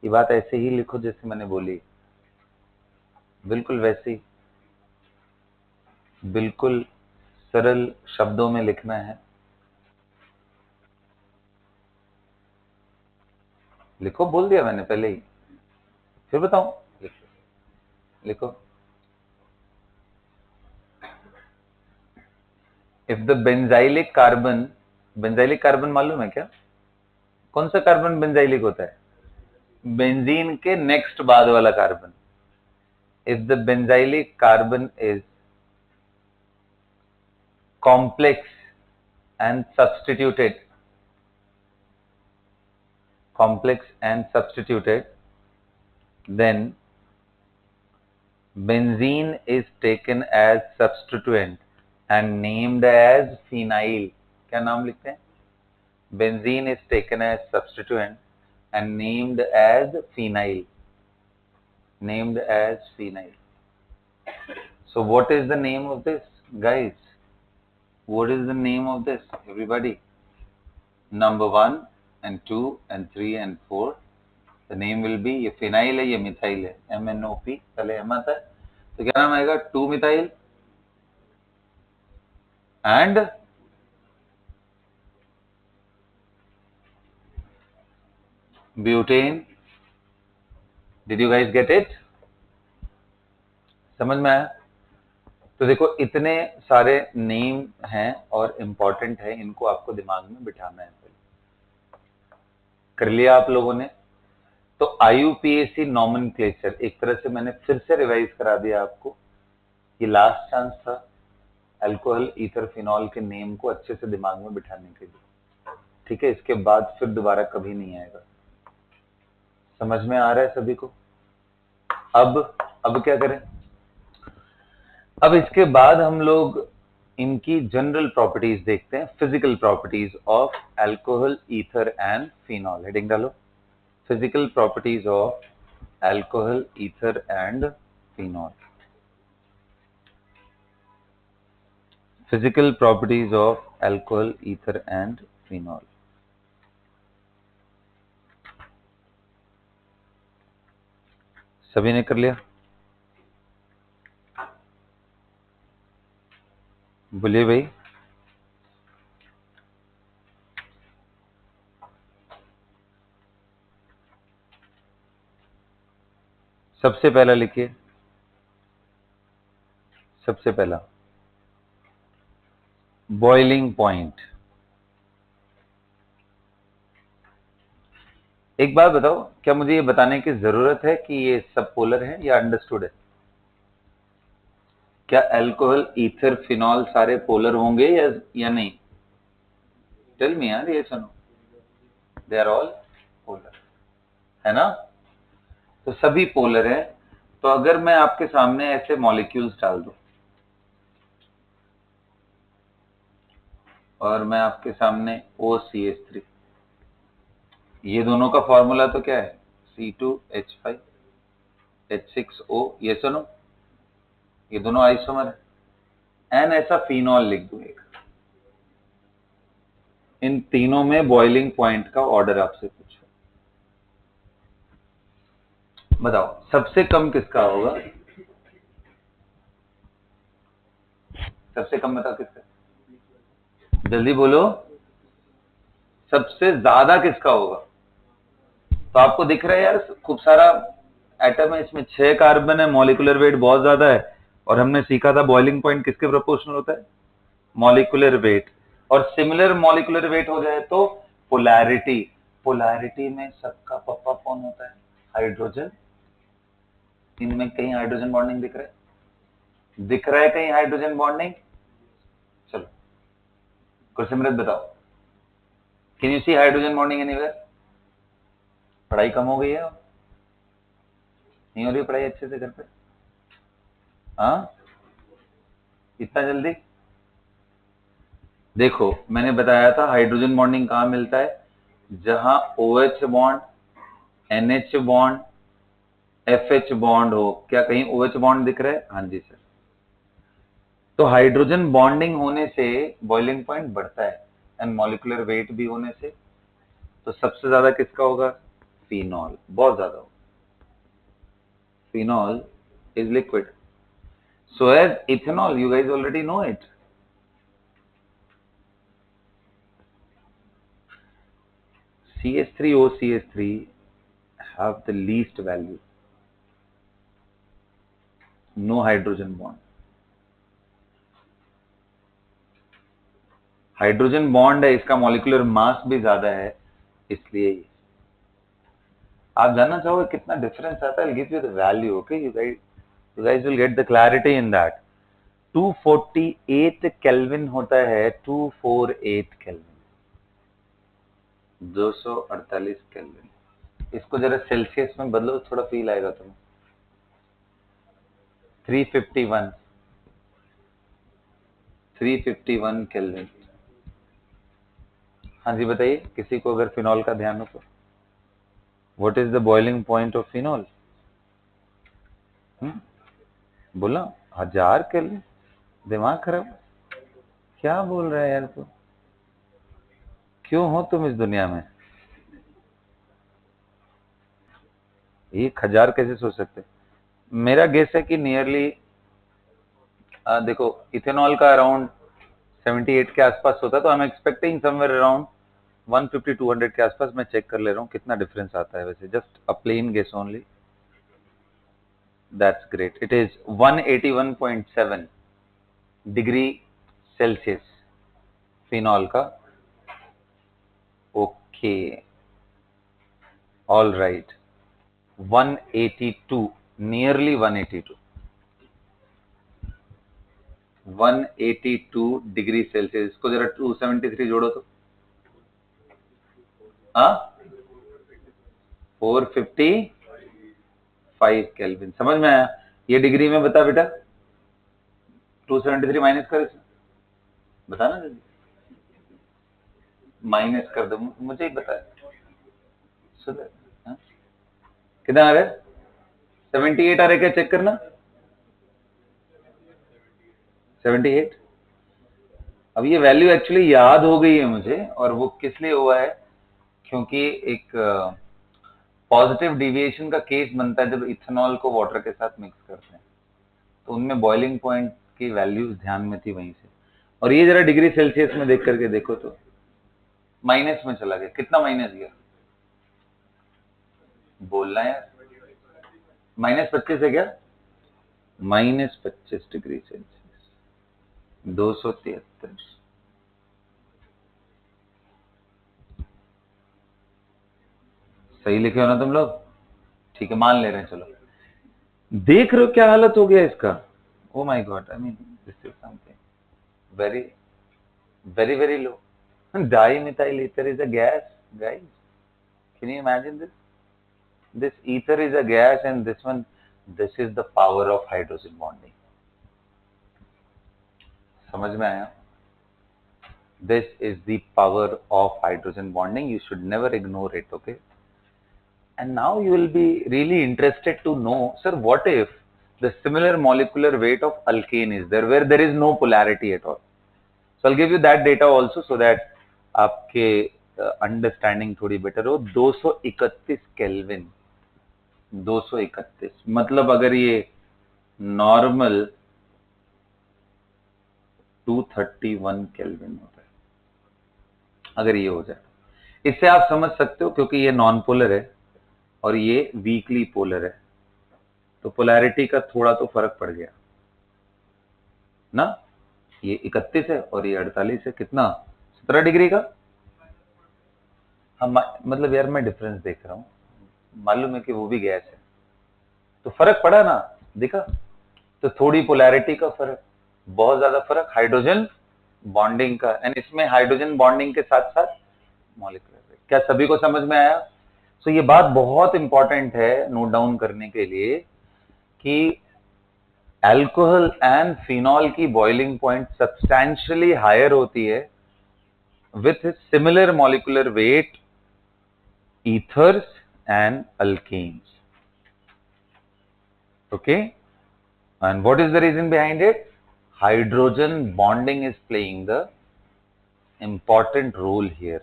ये बात ऐसे ही लिखो जैसे मैंने बोली, बिल्कुल वैसे ही, बिल्कुल सरल शब्दों में लिखना है। लिखो, बोल दिया मैंने पहले ही, फिर बताऊं, लिखो, लिखो। If the benzylic carbon, benzylic carbon मालूम है क्या, कौन सा कार्बन बेंजाइलिक होता है, बेंजीन के नेक्स्ट बाद वाला carbon. If the benzylic carbon is complex and substituted, complex and substituted, then benzene is taken as substituent and named as phenyl. क्या नाम लिखते हैं, benzene is taken as substituent and named as phenyl, named as phenyl. So what is the name of this, guys? What is the name of this, everybody? Number 1 and 2 and 3 and 4, the name will be, ये phenyl है, ये methyl है, MnOP, पहले M आता है, तो क्या नाम आएगा, 2 methyl and butane. Did you guys get it, समझ में आया? तो देखो इतने सारे नेम हैं और इंपॉर्टेंट है, इनको आपको दिमाग में बिठाना है। कर लिया आप लोगों ने? तो IUPAC नॉमेनक्लेचर एक तरह से मैंने फिर से रिवाइज करा दिया आपको, ये लास्ट चांस था अल्कोहल ईथर फिनॉल के नेम को अच्छे से दिमाग में बिठाने के लिए, ठीक है? इसके बाद फिर दोबारा कभी नहीं आएगा। समझ में आ रहा है सभी को? अब क्या करें, अब इसके बाद हम लोग इनकी जनरल प्रॉपर्टीज देखते हैं, physical properties of alcohol ether and phenol. Heading डालो, physical properties of alcohol ether and phenol. Physical properties of alcohol ether and phenol. सभी ने कर लिया? बोलिए भाई। सबसे पहला लिखिए, सबसे पहला बॉइलिंग पॉइंट। एक बात बताओ, क्या मुझे ये बताने की जरूरत है कि ये सब पोलर है या अंडरस्टूड है? क्या अल्कोहल ईथर फिनॉल सारे पोलर होंगे या नहीं? टेल मी यार, ये सुनो, दे आर ऑल पोलर, है ना? तो सभी पोलर है। तो अगर मैं आपके सामने ऐसे मॉलिक्यूल्स डाल दूं, और मैं आपके सामने OCH3, ये दोनों का फॉर्मूला तो क्या है, C2H5H6O, ये सुनो, ये दोनों आइसोमर है। एन ऐसा फिनॉल लिख दूं एक, इन तीनों में बॉइलिंग पॉइंट का ऑर्डर आपसे पूछो, बताओ सबसे कम किसका होगा, सबसे कम बताओ किसका, जल्दी बोलो, सबसे ज्यादा किसका होगा। तो आपको दिख रहा है यार, खूब सारा एटम है, इसमें 6 कार्बन है, मॉलिक्यूलर वेट बहुत ज्यादा है, और हमने सीखा था बॉइलिंग पॉइंट किसके प्रोपोर्शनल होता है, मॉलिक्यूलर वेट। और सिमिलर मॉलिक्यूलर वेट हो जाए तो पोलैरिटी, पोलैरिटी में सबका पप्पा कौन होता है, हाइड्रोजन। इनमें कहीं हाइड्रोजन बॉन्डिंग दिख रहा है, दिख रहा है कहीं हाइड्रोजन बॉन्डिंग, चलो गुरसिमरत बताओ, can you see hydrogen bonding anywhere. पढ़ाई कम हो गई है, नहीं हो रही पढ़ाई अच्छे से घर पे, हाँ इतना जल्दी। देखो मैंने बताया था हाइड्रोजन बॉन्डिंग कहाँ मिलता है, जहां OH bond, NH bond, FH bond हो। क्या कहीं OH बॉन्ड दिख रहा है, हाँ जी सर। तो हाइड्रोजन बॉन्डिंग होने से बॉइलिंग पॉइंट बढ़ता है, एंड मॉलिक्यूलर वेट भी होने से, तो सबसे ज्यादा किसका होगा, फिनॉल, बहुत ज्यादा होगा। Phenol is liquid, so as ethanol, you guys already know it. CH3O CH3 have the least value, no hydrogen bond, hydrogen bond है, इसका मॉलिक्यूलर मास भी ज्यादा है, इसलिए आप जानना चाहोगे कितना डिफरेंस आता है, give you the value, okay, you guys will get the clarity in that। 248 kelvin होता है, 248 केल्विन, 248 केल्विन। इसको जरा सेल्सियस में बदलो, थोड़ा फील आएगा तुम्हें। 351, 351 केल्विन। हाँ जी बताइए, किसी को अगर फिनॉल का ध्यान हो तो, what is the boiling point of phenol, बोला 1000 केल्विन, दिमाग खराब, क्या बोल रहा है यार तू, क्यों हो तुम इस दुनिया में, 1000 कैसे सोच सकते। मेरा गेस है कि नियरली, देखो इथेनॉल का अराउंड 78 के आसपास होता है, तो I am expecting somewhere around 150 200 के आसपास। मैं चेक कर ले रहा हूँ कितना डिफरेंस आता है, वैसे just a plain guess only. That's great, it is 181.7 degree Celsius phenol का, okay, all right, 182, nearly 182, 182 degree Celsius. इसको जरा 273 जोड़ो तो, हाँ 455 केल्विन, समझ में आया। ये डिग्री में बता बेटा, 273 माइनस कर इसमें, बताना जल्दी, माइनस कर दो, मुझे ही बता, कितना आ रहा है, 78 आ रहा है क्या, चेक करना, 78। अब ये वैल्यू एक्चुअली याद हो गई है मुझे, और वो किस लिए हुआ है, क्योंकि एक पॉजिटिव डिविएशन का केस बनता है जब इथेनॉल को वाटर के साथ मिक्स करते हैं, तो उनमें बॉइलिंग पॉइंट की वैल्यूज ध्यान में थी वहीं से। और ये जरा डिग्री सेल्सियस में देख करके देखो तो माइनस में चला गया, कितना माइनस गया, बोलना है, -25 है क्या, -25 डिग्री सेल्सियस, 273। सही लिखे हो ना तुम लोग, ठीक है मान ले रहे हैं, चलो देख रहे हो क्या हालत हो गया इसका, oh my God, I mean this is something very very very low. Dimethyl ether is a gas, guys, can you imagine this, this ether is a gas, and this one, this is the power of hydrogen bonding, समझ में आया। This is the power of hydrogen bonding. You should never ignore it, okay? And now you will be really interested to know, sir, what if the similar molecular weight of alkane is there, where there is no polarity at all? So I'll give you that data also so that आपके understanding थोड़ी better हो. 231 kelvin, 231 मतलब अगर ये normal 231 kelvin होता है, अगर ये हो जाए, इससे आप समझ सकते हो, क्योंकि ये नॉन पोलर है और ये वीकली पोलर है, तो पोलैरिटी का थोड़ा तो फर्क पड़ गया ना. ये 31 है और ये 48 है, कितना 17 डिग्री का. हम मतलब यार मैं डिफरेंस देख रहा हूँ, मालूम है कि वो भी गैस है, तो फर्क पड़ा ना, देखा. तो थोड़ी पोलैरिटी का फर्क, बहुत ज्यादा फर्क हाइड्रोजन बॉन्डिंग का. एंड इसमें हाइड्रोजन बॉन्डिंग के साथ साथ मॉलिक्यूलर वेट. क्या सभी को समझ में आया? सो ये बात बहुत इंपॉर्टेंट है नोट डाउन करने के लिए कि अल्कोहल एंड फिनॉल की बॉइलिंग पॉइंट सब्सटैंशियली हायर होती है with similar molecular weight ethers and alkenes. Okay, and what is the reason behind it? Hydrogen bonding is playing the important role here.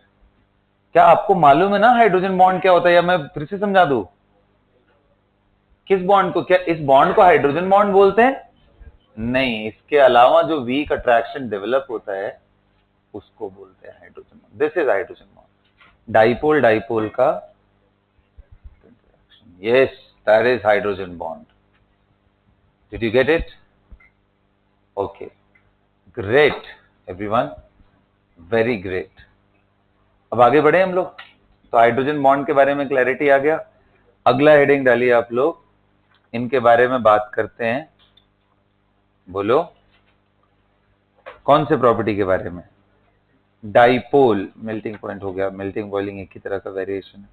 क्या आपको मालूम है ना हाइड्रोजन बॉन्ड क्या होता है, या मैं फिर से समझा दूं? किस बॉन्ड को, क्या इस बॉन्ड को हाइड्रोजन बॉन्ड बोलते हैं? नहीं, इसके अलावा जो वीक अट्रैक्शन डेवलप होता है उसको बोलते हैं hydrogen bond. This is hydrogen bond. Dipole dipole का, yes, that is hydrogen bond. Did you get it? Okay, great everyone, very great. अब आगे बढ़े हम लोग. तो हाइड्रोजन बॉन्ड के बारे में क्लैरिटी आ गया. अगला हेडिंग डालिए आप लोग, इनके बारे में बात करते हैं. बोलो कौन से प्रॉपर्टी के बारे में? डाइपोल, मेल्टिंग पॉइंट हो गया, मेल्टिंग बॉइलिंग एक ही तरह का वेरिएशन है.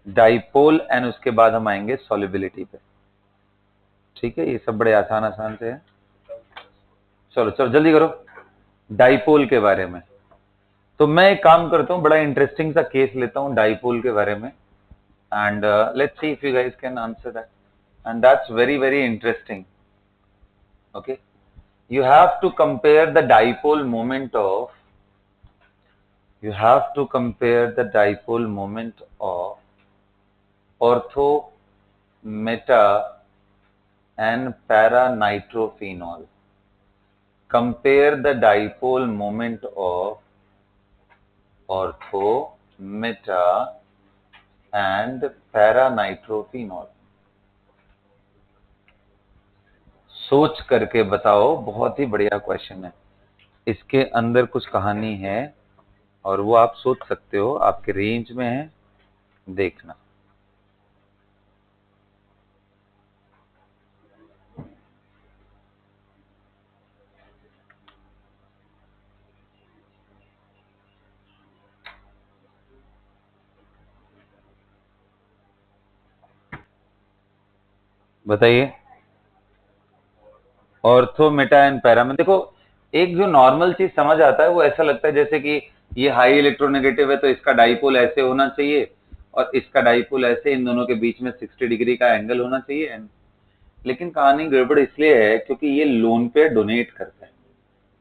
डाइपोल एंड उसके बाद हम आएंगे सॉल्युबिलिटी पे. ठीक है, ये सब बड़े आसान आसान से है. चलो चलो जल्दी करो. डाइपोल के बारे में तो मैं एक काम करता हूं, बड़ा इंटरेस्टिंग सा केस लेता हूं डाइपोल के बारे में, and let's see if you guys can answer that, and that's very very interesting. Okay, you have to compare the dipole moment of, you have to compare the dipole moment of ortho, meta and para nitrophenol. Compare the dipole moment of ortho, meta and para nitrophenol. सोच करके बताओ, बहुत ही बढ़िया question है. इसके अंदर कुछ कहानी है और वो आप सोच सकते हो, आपके रेंज में है, देखना. बताइए. ऑर्थो, मेटा एंड पैरा में देखो, एक जो नॉर्मल चीज समझ आता है वो ऐसा लगता है जैसे कि ये हाई इलेक्ट्रोनेगेटिव है तो इसका डाइपोल ऐसे होना चाहिए और इसका डाइपोल ऐसे, इन दोनों के बीच में 60 डिग्री का एंगल होना चाहिए. लेकिन कहानी गड़बड़ इसलिए है क्योंकि ये लोन पे डोनेट करता है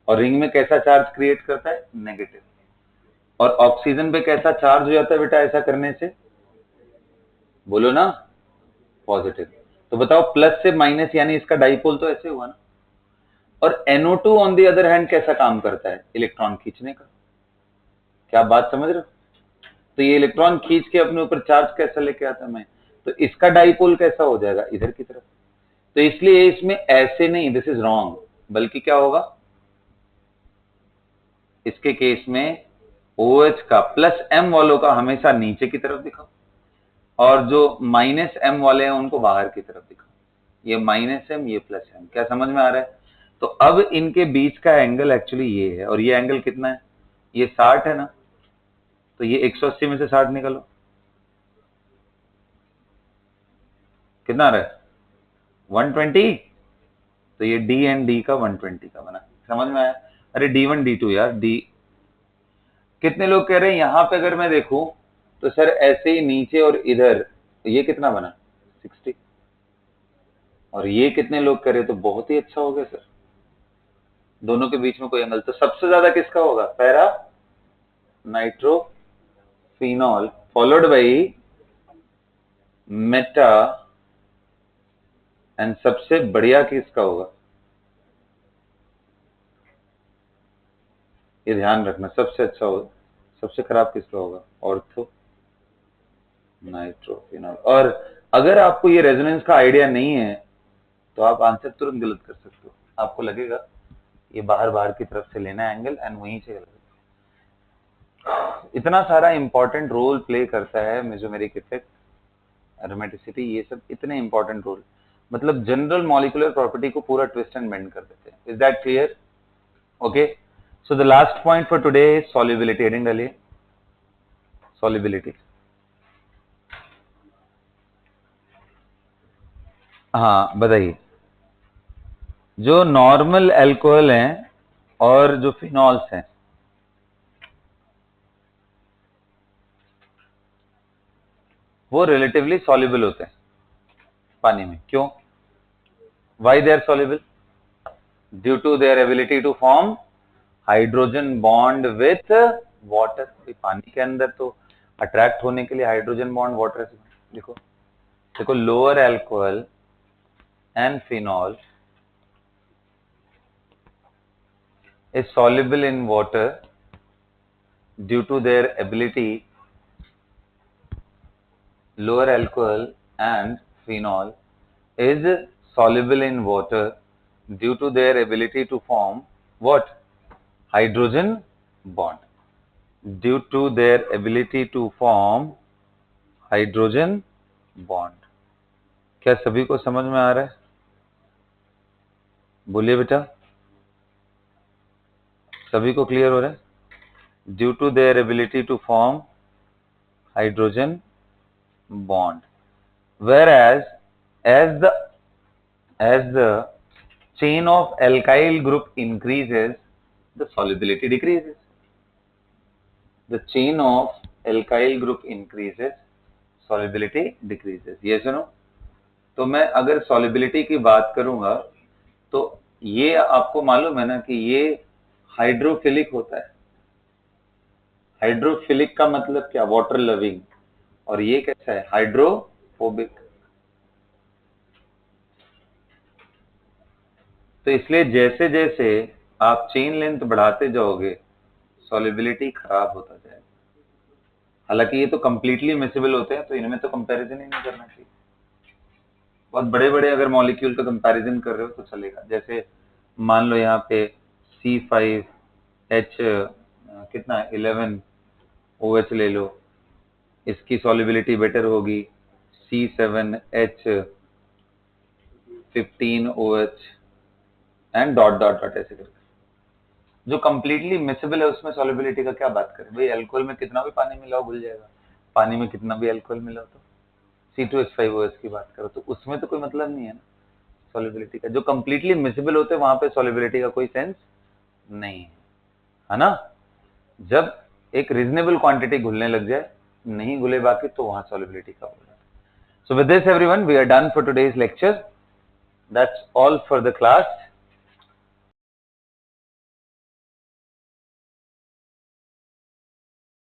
और रिंग में कैसा चार्ज क्रिएट करता है? नेगेटिव. और ऑक्सीजन पे कैसा चार्ज हो जाता है बेटा ऐसा करने से? बोलो ना, पॉजिटिव. तो बताओ प्लस से माइनस, यानी इसका डाइपोल तो ऐसे हुआ ना. और NO2 on the other hand कैसा काम करता है? इलेक्ट्रॉन खींचने का. क्या बात समझ रहे हो? तो ये इलेक्ट्रॉन खींच के अपने ऊपर चार्ज कैसा लेके आता है? मैं तो इसका डाइपोल कैसा हो जाएगा? इधर की तरफ. तो इसलिए इसमें ऐसे नहीं, दिस इज रॉन्ग, बल्कि क्या होगा इसके केस में? OH का प्लस M वालों का हमेशा नीचे की तरफ दिखाओ और जो माइनस M वाले हैं उनको बाहर की तरफ दिखाओ. ये माइनस M, ये प्लस M. क्या समझ में आ रहा है? तो अब इनके बीच का एंगल एक्चुअली ये है, और ये एंगल कितना है? ये 60 है ना. तो ये 180 में से 60 निकालो, कितना आ रहा है? 120. तो ये D एंड D का 120 का बना. समझ में आया? अरे D1 D2 यार, D कितने लोग कह रहे हैं यहाँ पे अगर मैं देखूं तो सर ऐसे ही नीचे और इधर ये कितना बना 60, और ये कितने लोग कह रहे तो बहुत ही अच्छा हो गया सर, दोनों के बीच में कोई एंगल। तो सबसे ज्यादा किसका होगा, para nitrophenol followed by Meta, and सबसे बढ़िया किसका होगा, ये ध्यान रखना, सबसे अच्छा होगा, सबसे खराब किसका होगा, ऑर्थो नाइट्रोफिनॉल। और अगर आपको ये रेजोनेंस का आइडिया नहीं है तो आप आंसर तुरंत गलत कर सकते हो, आपको लगेगा ये बाहर बाहर की तरफ से लेना एंगल एंड वहीं से गलत। इतना सारा इंपॉर्टेंट रोल प्ले करता है मेसोमेरिक इफेक्ट, एरोमेटिसिटी, ये सब इतने इंपॉर्टेंट रोल, मतलब जनरल मॉलिक्यूलर प्रॉपर्टी को पूरा ट्विस्ट एंड बेंड कर देते हैं। Is that clear? Okay, so the last point for today is solubility. Heading डालिए सॉल्युबिलिटी। हाँ बताइए, जो नॉर्मल अल्कोहल हैं और जो फिनॉल्स हैं वो रिलेटिवली सॉल्युबल होते हैं पानी में। क्यों? Why they are soluble? Due to their ability to form hydrogen bond with water. पानी के अंदर तो अट्रैक्ट होने के लिए हाइड्रोजन बॉन्ड वाटर से, देखो देखो lower alcohol and phenol is soluble in water due to their ability, lower alcohol and phenol is soluble in water due to their ability to form what? Hydrogen bond. Due to their ability to form hydrogen bond. क्या सभी को समझ में आ रहा है? बोलिए बेटा, सभी को क्लियर हो रहा है? Due to their ability to form hydrogen bond, whereas as the chain of alkyl group increases, the solubility decreases. The chain of alkyl group increases, solubility decreases. Yes or no? तो मैं अगर solubility की बात करूंगा तो ये आपको मालूम है ना कि ये हाइड्रोफिलिक होता है। हाइड्रोफिलिक का मतलब क्या? Water loving. और ये कैसा है? हाइड्रोफोबिक। तो इसलिए जैसे जैसे आप चेन लेंथ बढ़ाते जाओगे सॉल्युबिलिटी खराब होता जाएगा। हालांकि ये तो कंप्लीटली मिसिबल होते हैं तो इनमें तो कंपैरिजन ही नहीं करना चाहिए। बहुत बड़े बड़े अगर मॉलिक्यूल का कंपैरिजन कर रहे हो तो चलेगा। जैसे मान लो यहाँ पे C5H कितना 11 OH ले लो, इसकी सॉल्युबिलिटी बेटर होगी C7H15 OH and dot dot dot ऐसे करके। जो कंप्लीटली मिसेबल है उसमें सॉल्युबिलिटी का क्या बात करें भाई, अल्कोहल में कितना भी पानी मिलाओ घुल जाएगा, पानी में कितना भी अल्कोहल मिलाओ तो। C2H5OH की बात करो तो उसमें तो कोई मतलब नहीं है ना सॉल्युबिलिटी का। जो कंप्लीटली मिसेबल होते हैं वहां पे सॉल्युबिलिटी का कोई सेंस नहीं है ना। जब एक रीजनेबल क्वांटिटी घुलने लग जाए, नहीं घुले बाकी, तो वहां सॉल्युबिलिटी का होगा। So with this everyone we are done for today's lecture. That's all for the class.